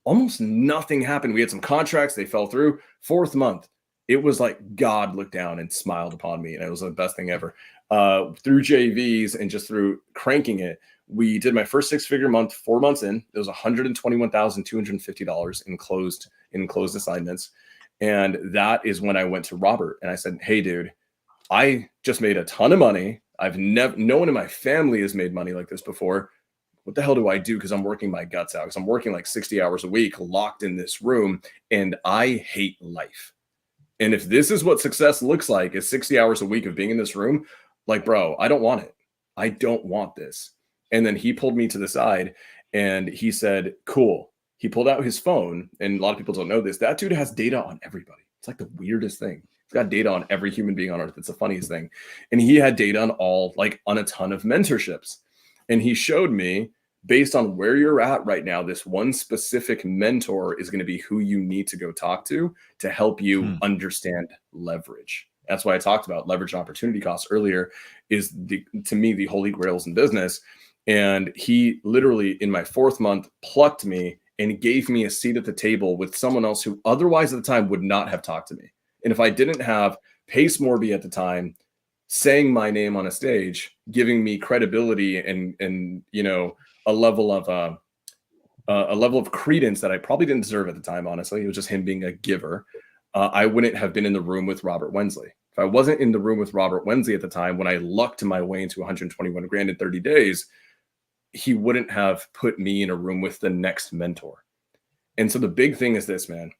almost nothing happened. We had some contracts, they fell through. 4th month, it was like God looked down and smiled upon me. And it was the best thing ever. Through JVs and just through cranking it, we did my first 6-figure month, 4 months in. It was $121,250 in closed assignments. And that is when I went to Robert and I said, hey, dude, I just made a ton of money. No one in my family has made money like this before. What the hell do I do? Because I'm working my guts out. Because I'm working like 60 hours a week locked in this room and I hate life. And if this is what success looks like, is 60 hours a week of being in this room, like, bro, I don't want it. I don't want this. And then he pulled me to the side and he said, cool. He pulled out his phone. And a lot of people don't know this. That dude has data on everybody. It's like the weirdest thing. He's got data on every human being on earth. It's the funniest thing. And he had data on a ton of mentorships. And he showed me, based on where you're at right now, this one specific mentor is going to be who you need to go talk to help you understand leverage. That's why I talked about leverage and opportunity costs earlier, is to me, the holy grails in business. And he literally in my 4th month plucked me and gave me a seat at the table with someone else who otherwise at the time would not have talked to me. And if I didn't have Pace Morby at the time saying my name on a stage, giving me credibility and you know, a level of credence that I probably didn't deserve at the time, honestly. It was just him being a giver. I wouldn't have been in the room with Robert Wensley. If I wasn't in the room with Robert Wensley at the time, when I lucked my way into 121 grand in 30 days, he wouldn't have put me in a room with the next mentor. And so the big thing is this, man.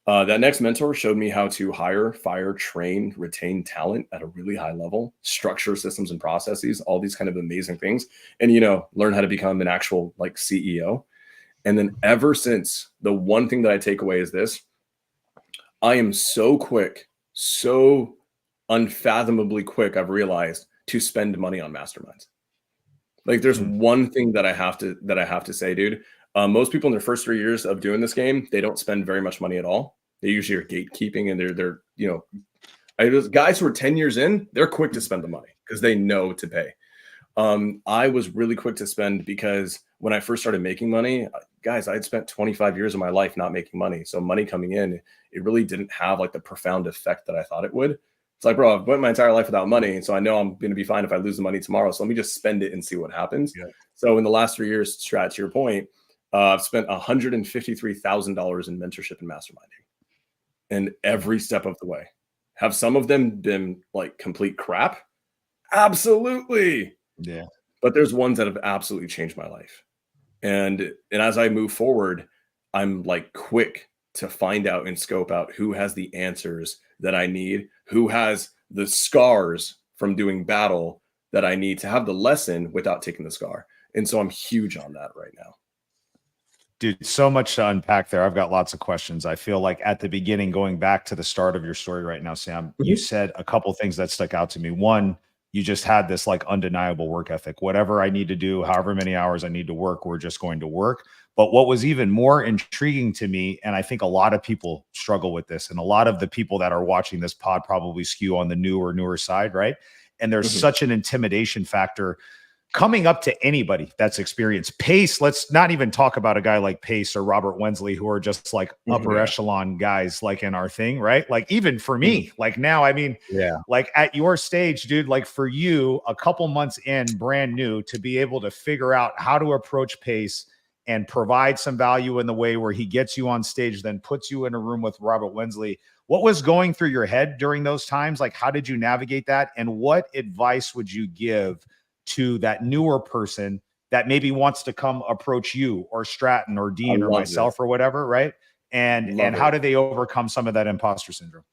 That next mentor showed me how to hire, fire, train, retain talent at a really high level, structure systems and processes, all these kind of amazing things. And, you know, learn how to become an actual like CEO. And then ever since, the one thing that I take away is this: I am so quick, so unfathomably quick, I've realized, to spend money on masterminds. Like there's one thing that I have to say, dude. Most people in their first 3 years of doing this game, they don't spend very much money at all. They usually are gatekeeping, and they're you know, guys who are 10 years in, they're quick to spend the money because they know to pay. I was really quick to spend because when I first started making money, guys, I'd spent 25 years of my life not making money. So money coming in, it really didn't have like the profound effect that I thought it would. It's like, bro, I've went my entire life without money. So I know I'm going to be fine if I lose the money tomorrow. So let me just spend it and see what happens. Yeah. So in the last 3 years, Strat, to your point, I've spent $153,000 in mentorship and masterminding, and every step of the way. Have some of them been like complete crap? Absolutely. Yeah. But there's ones that have absolutely changed my life. And as I move forward, I'm like quick to find out and scope out who has the answers that I need, who has the scars from doing battle that I need to have the lesson without taking the scar. And so I'm huge on that right now. Dude, so much to unpack there. I've got lots of questions. I feel like at the beginning, going back to the start of your story right now, Sam, you said a couple things that stuck out to me. One, you just had this like undeniable work ethic. Whatever I need to do, however many hours I need to work, we're just going to work. But what was even more intriguing to me, and I think a lot of people struggle with this, and a lot of the people that are watching this pod probably skew on the newer side, right? And there's such an intimidation factor coming up to anybody that's experienced. Pace, let's not even talk about a guy like Pace or Robert Wensley, who are just like upper echelon guys like in our thing, right? Like even for me, like now, I mean, like at your stage, dude, like for you, a couple months in, brand new, to be able to figure out how to approach Pace and provide some value in the way where he gets you on stage, then puts you in a room with Robert Wensley. What was going through your head during those times? Like, how did you navigate that? And what advice would you give to that newer person that maybe wants to come approach you or Stratton or Dean or myself or whatever, right? And how do they overcome some of that imposter syndrome?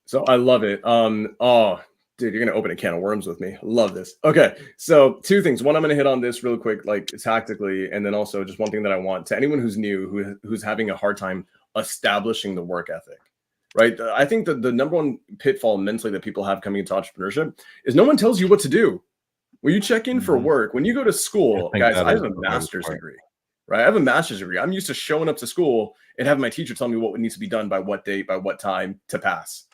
So I love it. Oh, dude, you're gonna open a can of worms with me. Love this. Okay, so two things. One, I'm gonna hit on this real quick, like tactically, and then also just one thing that I want to anyone who's new, who's having a hard time establishing the work ethic. Right. I think that the number one pitfall mentally that people have coming into entrepreneurship is no one tells you what to do. When you check in for work, when you go to school, guys, I have a master's degree, right? I have a master's degree. I'm used to showing up to school and having my teacher tell me what needs to be done by what date, by what time to pass.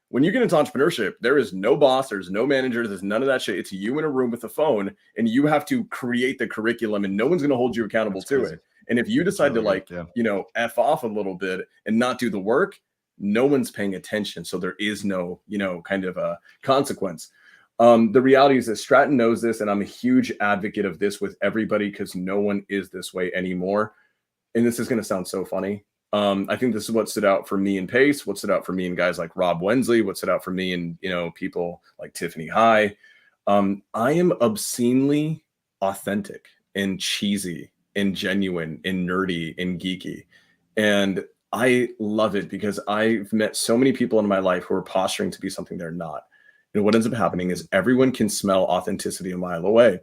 When you get into entrepreneurship, there is no boss, there's no manager, there's none of that shit. It's you in a room with a phone, and you have to create the curriculum, and no one's going to hold you accountable to it. And if you decide to F off a little bit and not do the work, no one's paying attention. So there is no, kind of a consequence. The reality is that Stratton knows this, and I'm a huge advocate of this with everybody because no one is this way anymore. And this is going to sound so funny. I think this is what stood out for me in Pace, what stood out for me in guys like Rob Wensley, what stood out for me in, people like Tiffany High. I am obscenely authentic and cheesy and genuine and nerdy and geeky. And I love it because I've met so many people in my life who are posturing to be something they're not. And what ends up happening is everyone can smell authenticity a mile away.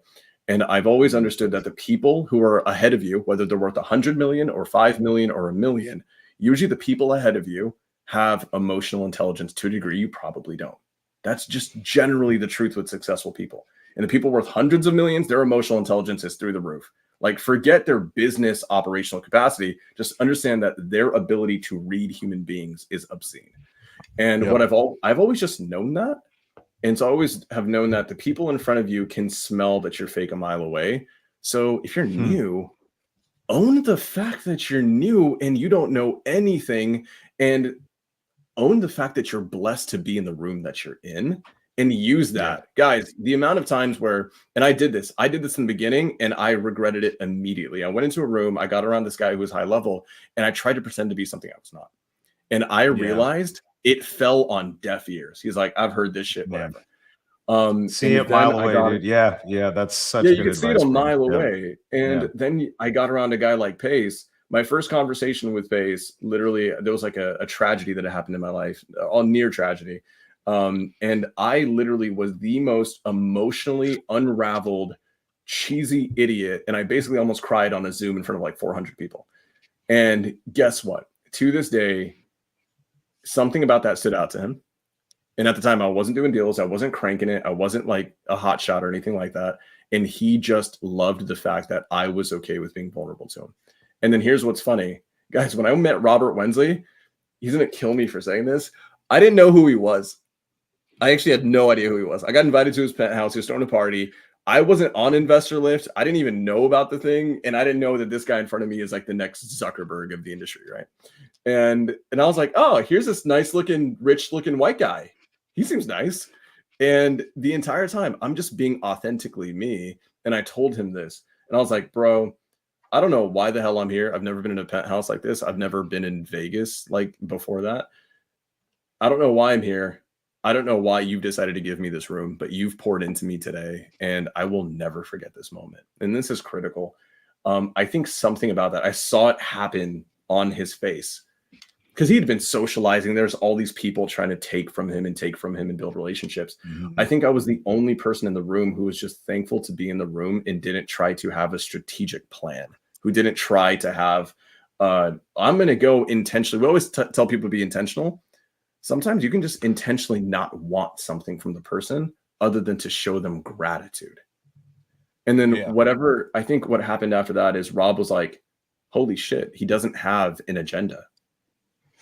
And I've always understood that the people who are ahead of you, whether they're worth 100 million or 5 million or a million, usually the people ahead of you have emotional intelligence to a degree you probably don't. That's just generally the truth with successful people. And the people worth hundreds of millions, their emotional intelligence is through the roof. Like, forget their business operational capacity. Just understand that their ability to read human beings is obscene. And what I've always just known that. And so I always have known that the people in front of you can smell that you're fake a mile away. So if you're new, own the fact that you're new and you don't know anything, and own the fact that you're blessed to be in the room that you're in, and use that. Guys, the amount of times where, and I did this in the beginning and I regretted it immediately. I went into a room, I got around this guy who was high level, and I tried to pretend to be something I was not. And I realized it fell on deaf ears. He's like, I've heard this shit, whatever. See it a mile away, dude. Yeah, that's such good advice. You can see it a mile away. And then I got around a guy like Pace. My first conversation with Pace, literally, there was like a tragedy that had happened in my life, a near tragedy. And I literally was the most emotionally unraveled, cheesy idiot. And I basically almost cried on a Zoom in front of like 400 people. And guess what? To this day, something about that stood out to him. And at the time, I wasn't doing deals. I wasn't cranking it. I wasn't like a hot shot or anything like that. And he just loved the fact that I was okay with being vulnerable to him. And then here's what's funny. Guys, when I met Robert Wensley, he's going to kill me for saying this. I didn't know who he was. I actually had no idea who he was. I got invited to his penthouse. He was throwing a party. I wasn't on Investor Lift. I didn't even know about the thing. And I didn't know that this guy in front of me is like the next Zuckerberg of the industry, right? And I was like, oh, here's this nice looking, rich looking white guy. He seems nice. And the entire time, I'm just being authentically me. And I told him this. And I was like, bro, I don't know why the hell I'm here. I've never been in a penthouse like this. I've never been in Vegas like before that. I don't know why I'm here. I don't know why you've decided to give me this room, but you've poured into me today. And I will never forget this moment. And this is critical. I think something about that, I saw it happen on his face. Because he had been socializing. There's all these people trying to take from him and build relationships. I think I was the only person in the room who was just thankful to be in the room and didn't try to have a strategic plan, who didn't try to have, I'm going to go intentionally. We always tell people to be intentional. Sometimes you can just intentionally not want something from the person other than to show them gratitude. And then whatever, I think what happened after that is Rob was like, holy shit, he doesn't have an agenda.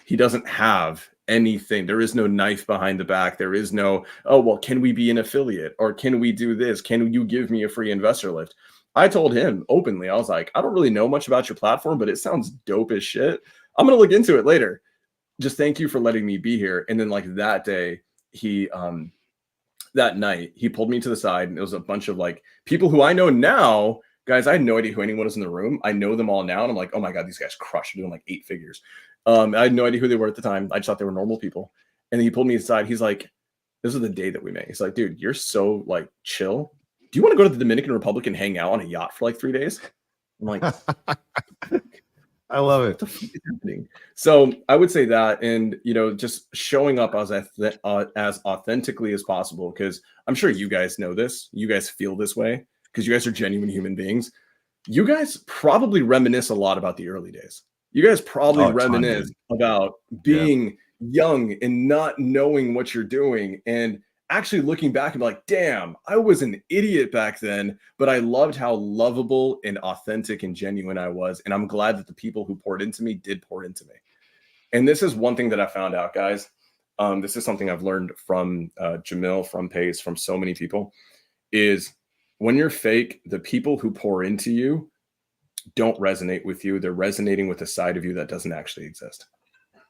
He doesn't have anything. There is no knife behind the back. There is no, oh, well, can we be an affiliate? Or can we do this? Can you give me a free investor lift? I told him openly, I was like, I don't really know much about your platform, but it sounds dope as shit. I'm going to look into it later. Just thank you for letting me be here. And then like that day, that night, he pulled me to the side and it was a bunch of like people who I know now Guys, I had no idea who anyone was in the room. I know them all now, and I'm like, oh my God, these guys crushed, doing like 8 figures. I had no idea who they were at the time. I just thought they were normal people. And then he pulled me aside. He's like, this is the day that we met. He's like, dude, you're so like chill. Do you want to go to the Dominican Republic and hang out on a yacht for like 3 days? I'm like, I love what it. the fuck is happening? So I would say that, and just showing up as authentically as possible, because I'm sure you guys know this. You guys feel this way because you guys are genuine human beings. You guys probably reminisce a lot about the early days. You guys probably reminisce about being young and not knowing what you're doing, and actually looking back and be like, damn, I was an idiot back then, but I loved how lovable and authentic and genuine I was. And I'm glad that the people who poured into me did pour into me. And this is one thing that I found out, guys. This is something I've learned from Jamil, from Pace, from so many people, is when you're fake, the people who pour into you don't resonate with you. They're resonating with a side of you that doesn't actually exist.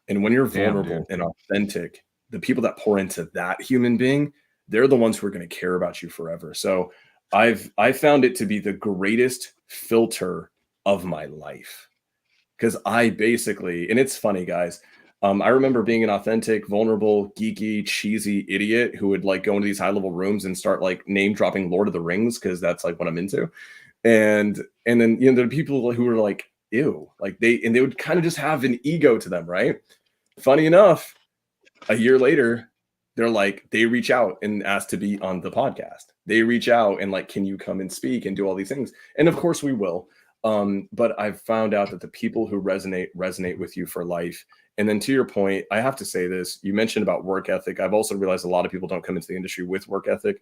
And when you're vulnerable and authentic, the people that pour into that human being, they're the ones who are going to care about you forever. So I found it to be the greatest filter of my life, because I basically, and it's funny, guys. I remember being an authentic, vulnerable, geeky, cheesy idiot who would like go into these high level rooms and start like name dropping Lord of the Rings, because that's like what I'm into. And then there are people who were like, ew, like they would kind of just have an ego to them, right? Funny enough, a year later, they're like, they reach out and ask to be on the podcast. They reach out and like, can you come and speak and do all these things? And of course we will. But I've found out that the people who resonate with you for life. And then to your point, I have to say this, you mentioned about work ethic. I've also realized a lot of people don't come into the industry with work ethic.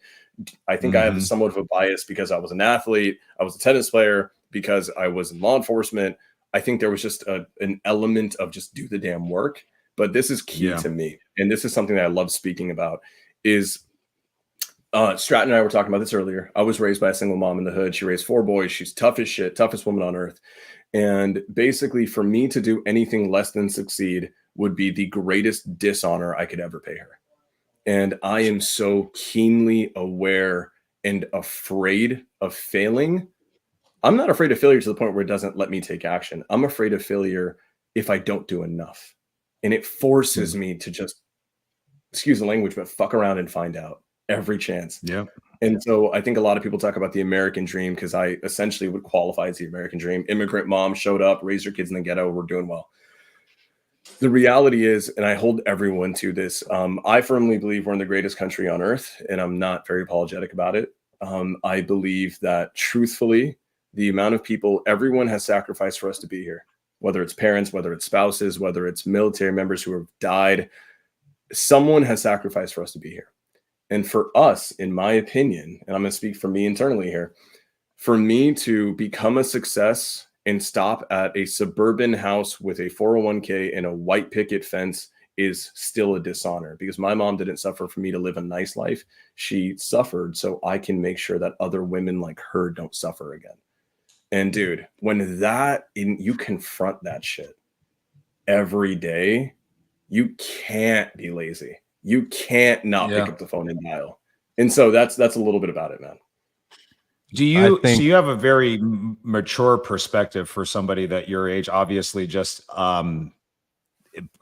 I think I have somewhat of a bias because I was an athlete. I was a tennis player, because I was in law enforcement. I think there was just an element of just do the damn work. But this is key to me. And this is something that I love speaking about is Stratton and I were talking about this earlier. I was raised by a single mom in the hood. She raised 4 boys. She's tough as shit, toughest woman on earth. And basically for me to do anything less than succeed would be the greatest dishonor I could ever pay her. And I am so keenly aware and afraid of failing. I'm not afraid of failure to the point where it doesn't let me take action. I'm afraid of failure if I don't do enough. And it forces me to just, excuse the language, but fuck around and find out every chance. Yeah. And so I think a lot of people talk about the American dream, because I essentially would qualify as the American dream. Immigrant mom showed up, raised her kids in the ghetto, we're doing well. The reality is, and I hold everyone to this, I firmly believe we're in the greatest country on earth, and I'm not very apologetic about it. I believe that truthfully, the amount of people everyone has sacrificed for us to be here, whether it's parents, whether it's spouses, whether it's military members who have died, someone has sacrificed for us to be here. And for us, in my opinion, and I'm going to speak for me internally here, for me to become a success and stop at a suburban house with a 401k and a white picket fence is still a dishonor, because my mom didn't suffer for me to live a nice life. She suffered so I can make sure that other women like her don't suffer again. And dude, when you confront that shit every day, you can't be lazy. You can't not pick up the phone and dial. And so that's a little bit about it, man. So you have a very mature perspective for somebody that your age, obviously just a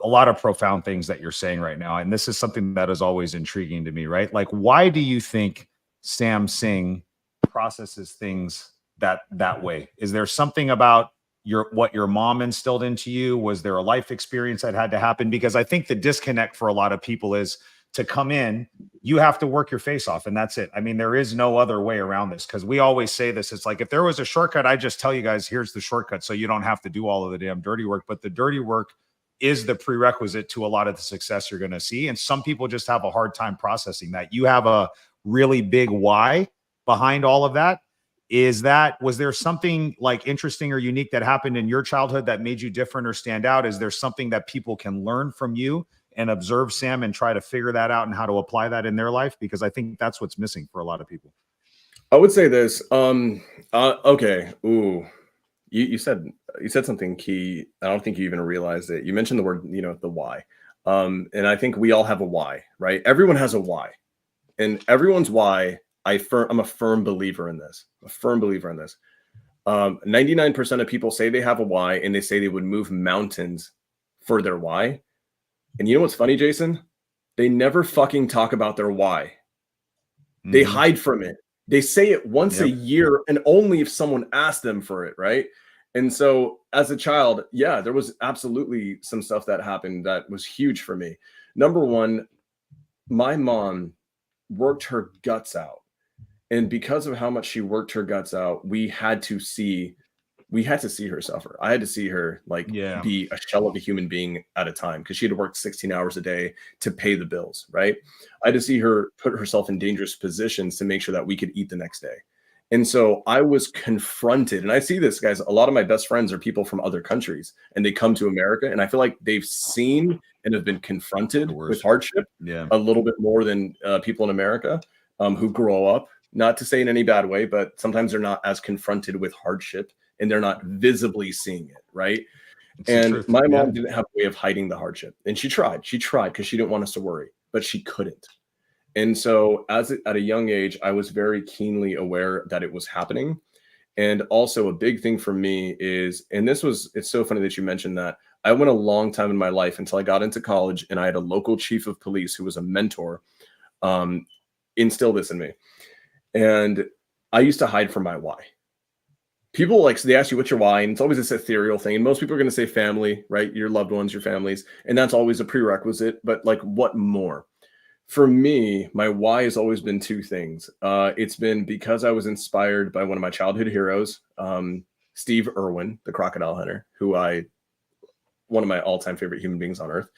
lot of profound things that you're saying right now. And this is something that is always intriguing to me, right? Like, why do you think Sam Singh processes things that way? Is there something about what your mom instilled into you? Was there a life experience that had to happen? Because I think the disconnect for a lot of people is to come in, you have to work your face off, and that's it. I mean, there is no other way around this, because we always say this. It's like, if there was a shortcut, I just tell you guys, here's the shortcut, so you don't have to do all of the damn dirty work. But the dirty work is the prerequisite to a lot of the success you're going to see. And some people just have a hard time processing that. You have a really big why behind all of that. Was there something like interesting or unique that happened in your childhood that made you different or stand out? Is there something that people can learn from you and observe Sam and try to figure that out and how to apply that in their life? Because I think that's what's missing for a lot of people. I would say this. Okay. Ooh, you said something key. I don't think you even realized it. You mentioned the word, the why. And I think we all have a why, right? Everyone has a why, and everyone's why. I'm a firm believer in this. 99% of people say they have a why, and they say they would move mountains for their why. And you know what's funny, Jason? They never fucking talk about their why. They hide from it. They say it once a year, and only if someone asks them for it, right? And so as a child, yeah, there was absolutely some stuff that happened that was huge for me. Number one, my mom worked her guts out. And because of how much she worked her guts out, we had to see her suffer. I had to see her be a shell of a human being at a time, because she had to work 16 hours a day to pay the bills, right? I had to see her put herself in dangerous positions to make sure that we could eat the next day. And so I was confronted, and I see this, guys. A lot of my best friends are people from other countries, and they come to America, and I feel like they've seen and have been confronted with hardship a little bit more than people in America who grow up. Not to say in any bad way, but sometimes they're not as confronted with hardship, and they're not visibly seeing it, right? And my mom didn't have a way of hiding the hardship, and she tried because she didn't want us to worry, but she couldn't. And so at a young age, I was very keenly aware that it was happening. And also a big thing for me is, and it's so funny that you mentioned that. I went a long time in my life until I got into college, and I had a local chief of police who was a mentor, instill this in me. And I used to hide from my why. People they ask you what's your why, and it's always this ethereal thing. And most people are going to say family, right? Your loved ones, your families. And that's always a prerequisite. But what more? For me, my why has always been two things. It's been because I was inspired by one of my childhood heroes, Steve Irwin, the crocodile hunter, one of my all-time favorite human beings on earth.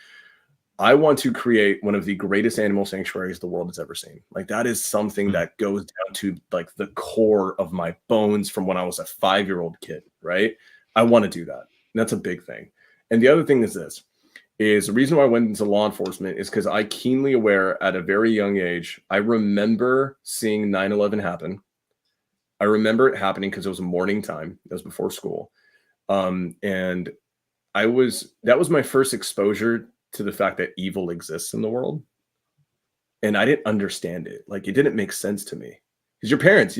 I want to create one of the greatest animal sanctuaries the world has ever seen. That is something that goes down to the core of my bones from when I was a 5-year-old kid, right? I want to do that. And that's a big thing. And the other thing is the reason why I went into law enforcement is because I keenly aware at a very young age, I remember seeing 9/11 happen. I remember it happening because it was a morning time. It was before school. And that was my first exposure to the fact that evil exists in the world. And I didn't understand it. It didn't make sense to me. Because your parents,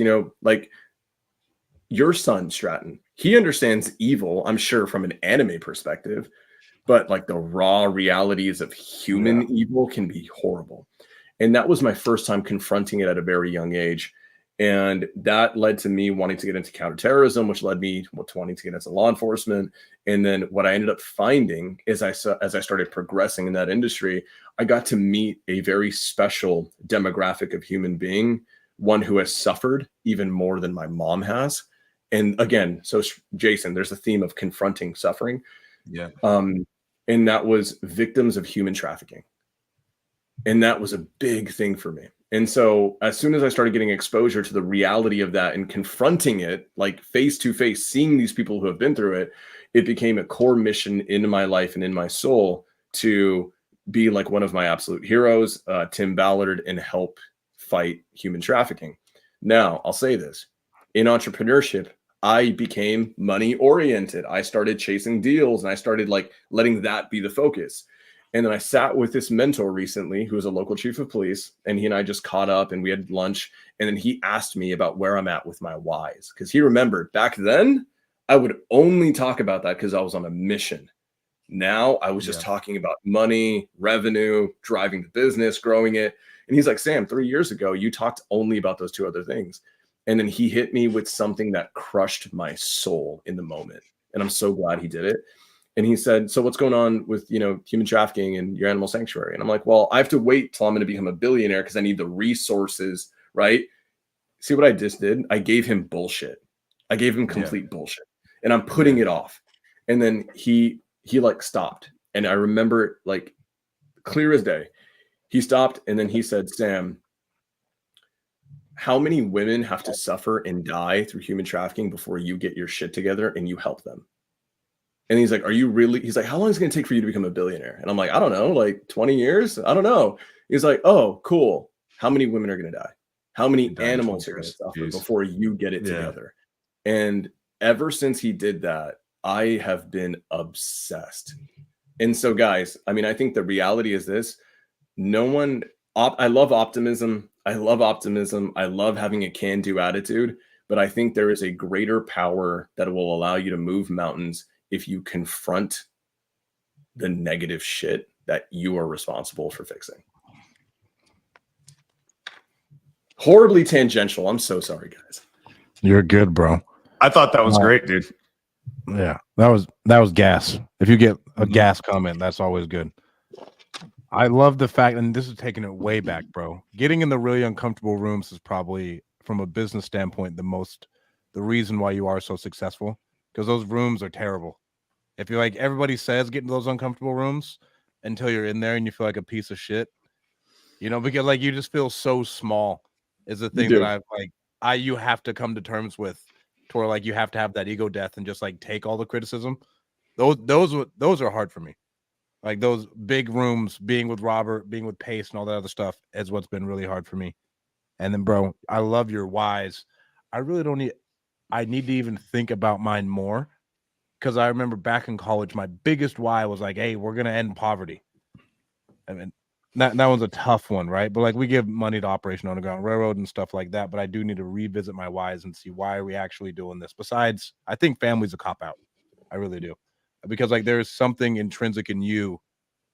your son, Stratton, he understands evil, I'm sure, from an anime perspective. But the raw realities of human evil can be horrible. And that was my first time confronting it at a very young age. And that led to me wanting to get into counterterrorism, which led me to wanting to get into law enforcement. And then what I ended up finding is as I started progressing in that industry, I got to meet a very special demographic of human being, one who has suffered even more than my mom has. And again, so Jason, there's a theme of confronting suffering. Yeah. And that was victims of human trafficking. And that was a big thing for me. And so as soon as I started getting exposure to the reality of that and confronting it, face to face, seeing these people who have been through it, it became a core mission in my life and in my soul to be like one of my absolute heroes, Tim Ballard, and help fight human trafficking. Now, I'll say this. In entrepreneurship, I became money oriented. I started chasing deals, and I started letting that be the focus. And then I sat with this mentor recently who was a local chief of police, and he and I just caught up and we had lunch. And then he asked me about where I'm at with my whys, because he remembered back then I would only talk about that because I was on a mission. Now I was just talking about money, revenue, driving the business, growing it. And he's like, Sam, 3 years ago, you talked only about those two other things. And then he hit me with something that crushed my soul in the moment. And I'm so glad he did it. And he said, so what's going on with, human trafficking and your animal sanctuary? And I'm like, well, I have to wait till I'm going to become a billionaire because I need the resources, right? See what I just did? I gave him bullshit. I gave him complete bullshit, and I'm putting it off. And then he stopped. And I remember clear as day, he stopped. And then he said, Sam, how many women have to suffer and die through human trafficking before you get your shit together and you help them? And he's like, are you really? He's like, how long is it going to take for you to become a billionaire? And I'm like, I don't know, 20 years? I don't know. He's like, oh, cool. How many women are going to die? How many animals are going to suffer before you get it together? And ever since he did that, I have been obsessed. And so, guys, I think the reality is this. I love optimism. I love optimism. I love having a can-do attitude. but I think there is a greater power that will allow you to move mountains if you confront the negative shit that you are responsible for fixing. Horribly tangential. I'm so sorry, guys. You're good, bro. I thought that was great, dude. Yeah, that was gas. If you get a gas comment, that's always good. I love the fact, and this is taking it way back, bro. Getting in the really uncomfortable rooms is probably, from a business standpoint, the reason why you are so successful, because those rooms are terrible. If you're like, everybody says get into those uncomfortable rooms until you're in there and you feel like a piece of shit, because like you just feel so small is the thing that you have to come to terms with, to where like you have to have that ego death and just like take all the criticism. Those are hard for me. Like those big rooms, being with Robert, being with Pace and all that other stuff is what's been really hard for me. And then, bro, I love your whys. I need to even think about mine more, because I remember back in college, my biggest why was like, hey, we're going to end poverty. I mean, that one's a tough one, right? But like we give money to Operation Underground Railroad and stuff like that. But I do need to revisit my whys and see, why are we actually doing this? Besides, I think family's a cop-out. I really do. Because like there's something intrinsic in you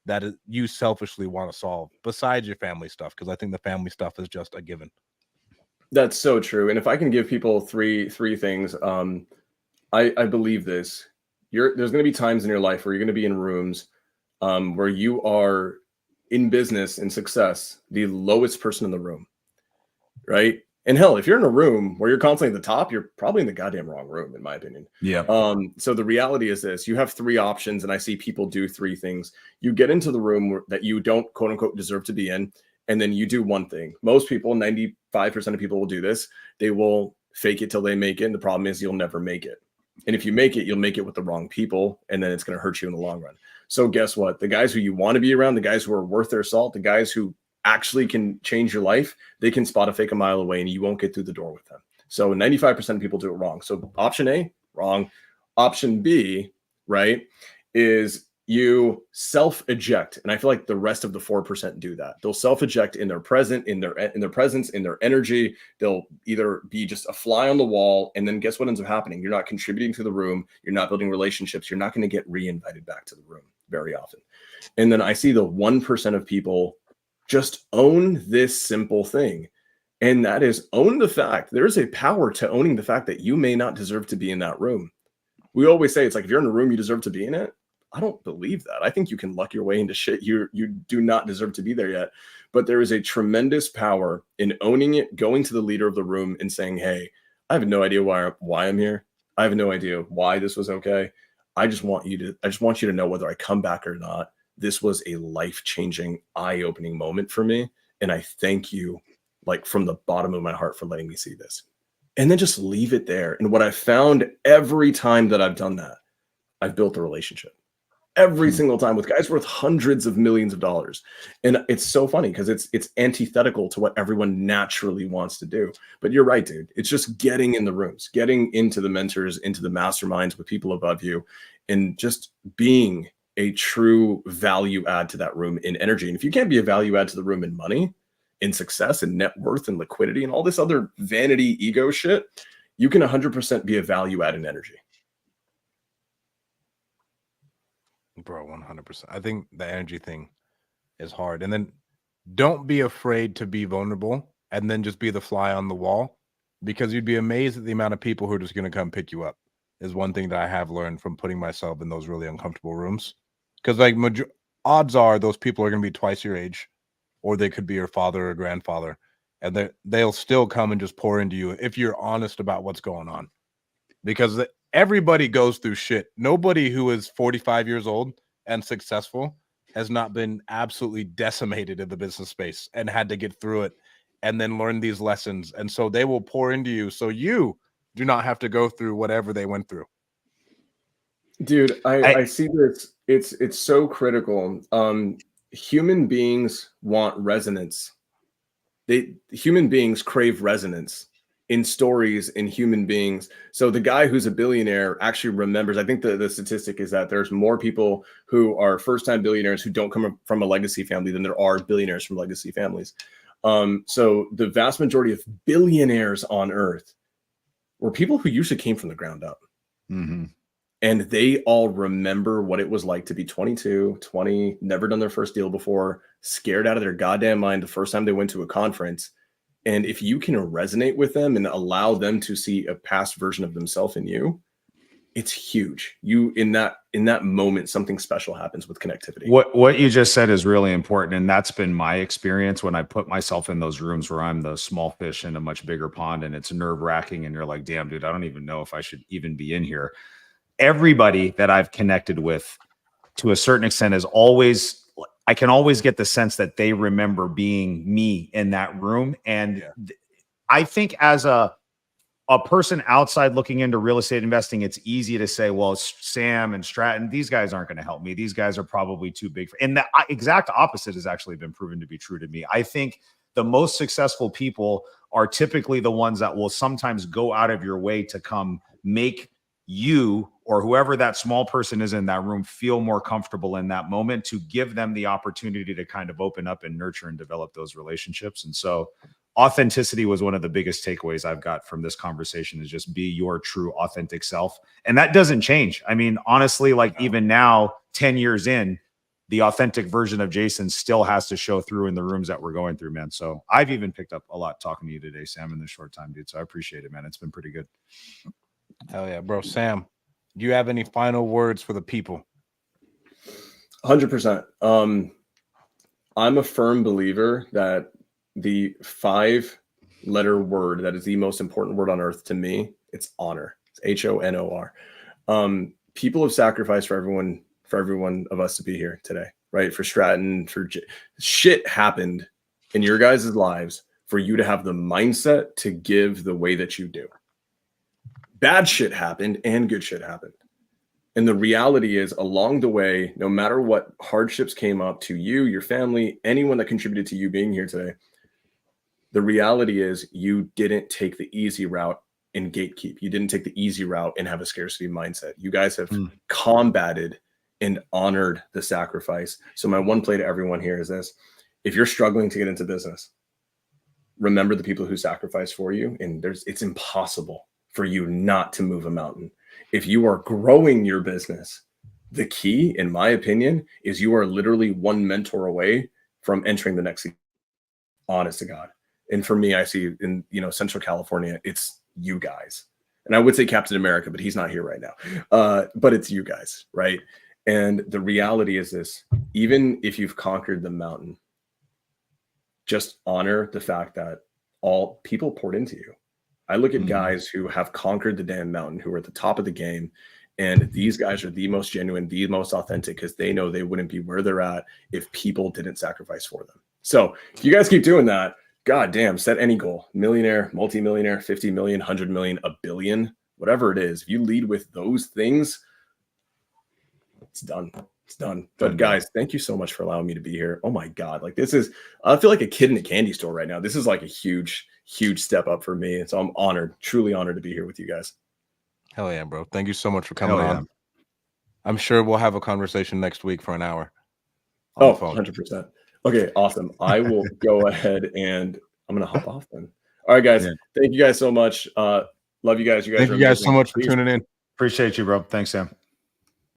that you selfishly want to solve besides your family stuff, because I think the family stuff is just a given. That's so true. And if I can give people three things, I believe this. There's going to be times in your life where you're going to be in rooms where you are in business and success, the lowest person in the room, right? And hell, if you're in a room where you're constantly at the top, you're probably in the goddamn wrong room, in my opinion. Yeah. So the reality is this: you have three options, and I see people do three things. You get into the room that you don't, quote unquote, deserve to be in, and then you do one thing. Most people, 95% of people, will do this. They will fake it till they make it. And the problem is you'll never make it. And if you make it, you'll make it with the wrong people, and then it's going to hurt you in the long run. So guess what? The guys who you want to be around, the guys who are worth their salt, the guys who actually can change your life, they can spot a fake a mile away and you won't get through the door with them. So 95% of people do it wrong. So option A, wrong. Option B, right, is you self-eject. And I feel like the rest of the 4% do that. They'll self-eject in their presence, in their energy. They'll either be just a fly on the wall, and then guess what ends up happening? You're not contributing to the room. You're not building relationships. You're not going to get re-invited back to the room very often. And then I see the 1% of people just own this simple thing. And that is, own the fact there's a power to owning the fact that you may not deserve to be in that room. We always say it's like, if you're in a room, you deserve to be in it. I don't believe that. I think you can luck your way into shit you do not deserve to be there yet. But there is a tremendous power in owning it, going to the leader of the room and saying, hey, I have no idea why I'm here. I have no idea why this was okay. I just want you to know, whether I come back or not, this was a life-changing, eye-opening moment for me. And I thank you, like, from the bottom of my heart, for letting me see this. And then just leave it there. And what I found every time that I've done that, I've built a relationship. Every single time, with guys worth hundreds of millions of dollars. And it's so funny because it's antithetical to what everyone naturally wants to do. But you're right, dude. It's just getting in the rooms, getting into the mentors, into the masterminds with people above you, and just being a true value add to that room in energy. And if you can't be a value add to the room in money, in success, and net worth, and liquidity, and all this other vanity ego shit, you can 100% be a value add in energy. Bro, 100%. I think the energy thing is hard. And then don't be afraid to be vulnerable, and then just be the fly on the wall, because you'd be amazed at the amount of people who are just going to come pick you up, is one thing that I have learned from putting myself in those really uncomfortable rooms. Because like odds are those people are going to be twice your age, or they could be your father or grandfather, and they'll still come and just pour into you if you're honest about what's going on. Because everybody goes through shit. Nobody who is 45 years old and successful has not been absolutely decimated in the business space and had to get through it and then learn these lessons. And so they will pour into you, so you do not have to go through whatever they went through. Dude, I see this. It's so critical. Human beings want resonance. Human beings crave resonance in stories, in human beings. So the guy who's a billionaire actually remembers, I think the statistic is that there's more people who are first-time billionaires who don't come from a legacy family than there are billionaires from legacy families. So the vast majority of billionaires on earth were people who usually came from the ground up. Mm-hmm. And they all remember what it was like to be 22, 20, never done their first deal before, scared out of their goddamn mind the first time they went to a conference. And if you can resonate with them and allow them to see a past version of themselves in you, it's huge. You in that moment, something special happens with connectivity. What you just said is really important. And that's been my experience when I put myself in those rooms where I'm the small fish in a much bigger pond, and it's nerve-wracking. And you're like, damn, dude, I don't even know if I should even be in here. Everybody that I've connected with to a certain extent is always, I can always get the sense that they remember being me in that room. And I think as a person outside looking into real estate investing, it's easy to say, well, Sam and Stratton, these guys aren't going to help me. These guys are probably too big for, and the exact opposite has actually been proven to be true to me. I think the most successful people are typically the ones that will sometimes go out of your way to come make you or whoever that small person is in that room feel more comfortable in that moment, to give them the opportunity to kind of open up and nurture and develop those relationships. And so authenticity was one of the biggest takeaways I've got from this conversation, is just be your true authentic self. And that doesn't change. I mean, honestly, like even now, 10 years in, the authentic version of Jason still has to show through in the rooms that we're going through, man. So I've even picked up a lot talking to you today, Sam, in this short time, dude. So I appreciate it, man. It's been pretty good. Hell yeah, bro. Sam, do you have any final words for the people? 100%. I'm a firm believer that the 5-letter word that is the most important word on earth to me, it's honor. It's HONOR. People have sacrificed for every one of us to be here today, right? For Stratton, shit happened in your guys' lives for you to have the mindset to give the way that you do. Bad shit happened and good shit happened. And the reality is, along the way, no matter what hardships came up to you, your family, anyone that contributed to you being here today, the reality is you didn't take the easy route and gatekeep. You didn't take the easy route and have a scarcity mindset. You guys have combated and honored the sacrifice. So my one play to everyone here is this: if you're struggling to get into business, remember the people who sacrificed for you, and it's impossible for you not to move a mountain. If you are growing your business, the key, in my opinion, is you are literally one mentor away from entering the next season. Honest to God. And for me, I see in Central California, it's you guys. And I would say Captain America, but he's not here right now. But it's you guys, right? And the reality is this: even if you've conquered the mountain, just honor the fact that all people poured into you. I look at guys who have conquered the damn mountain, who are at the top of the game. And these guys are the most genuine, the most authentic, because they know they wouldn't be where they're at if people didn't sacrifice for them. So if you guys keep doing that, God damn, set any goal: millionaire, multimillionaire, 50 million, 100 million, a billion, whatever it is. If you lead with those things, it's done. It's done. But guys, thank you so much for allowing me to be here. Oh my God. Like I feel like a kid in a candy store right now. This is like a huge step up for me. And so I'm honored, truly honored to be here with you guys. Hell yeah, bro. Thank you so much for coming on. I'm sure we'll have a conversation next week for an hour. 100%. Okay, awesome. I will go ahead and I'm going to hop off then. All right, guys. Yeah. Thank you guys so much. Love you guys. Thank you guys so much for tuning in. Appreciate you, bro. Thanks, Sam.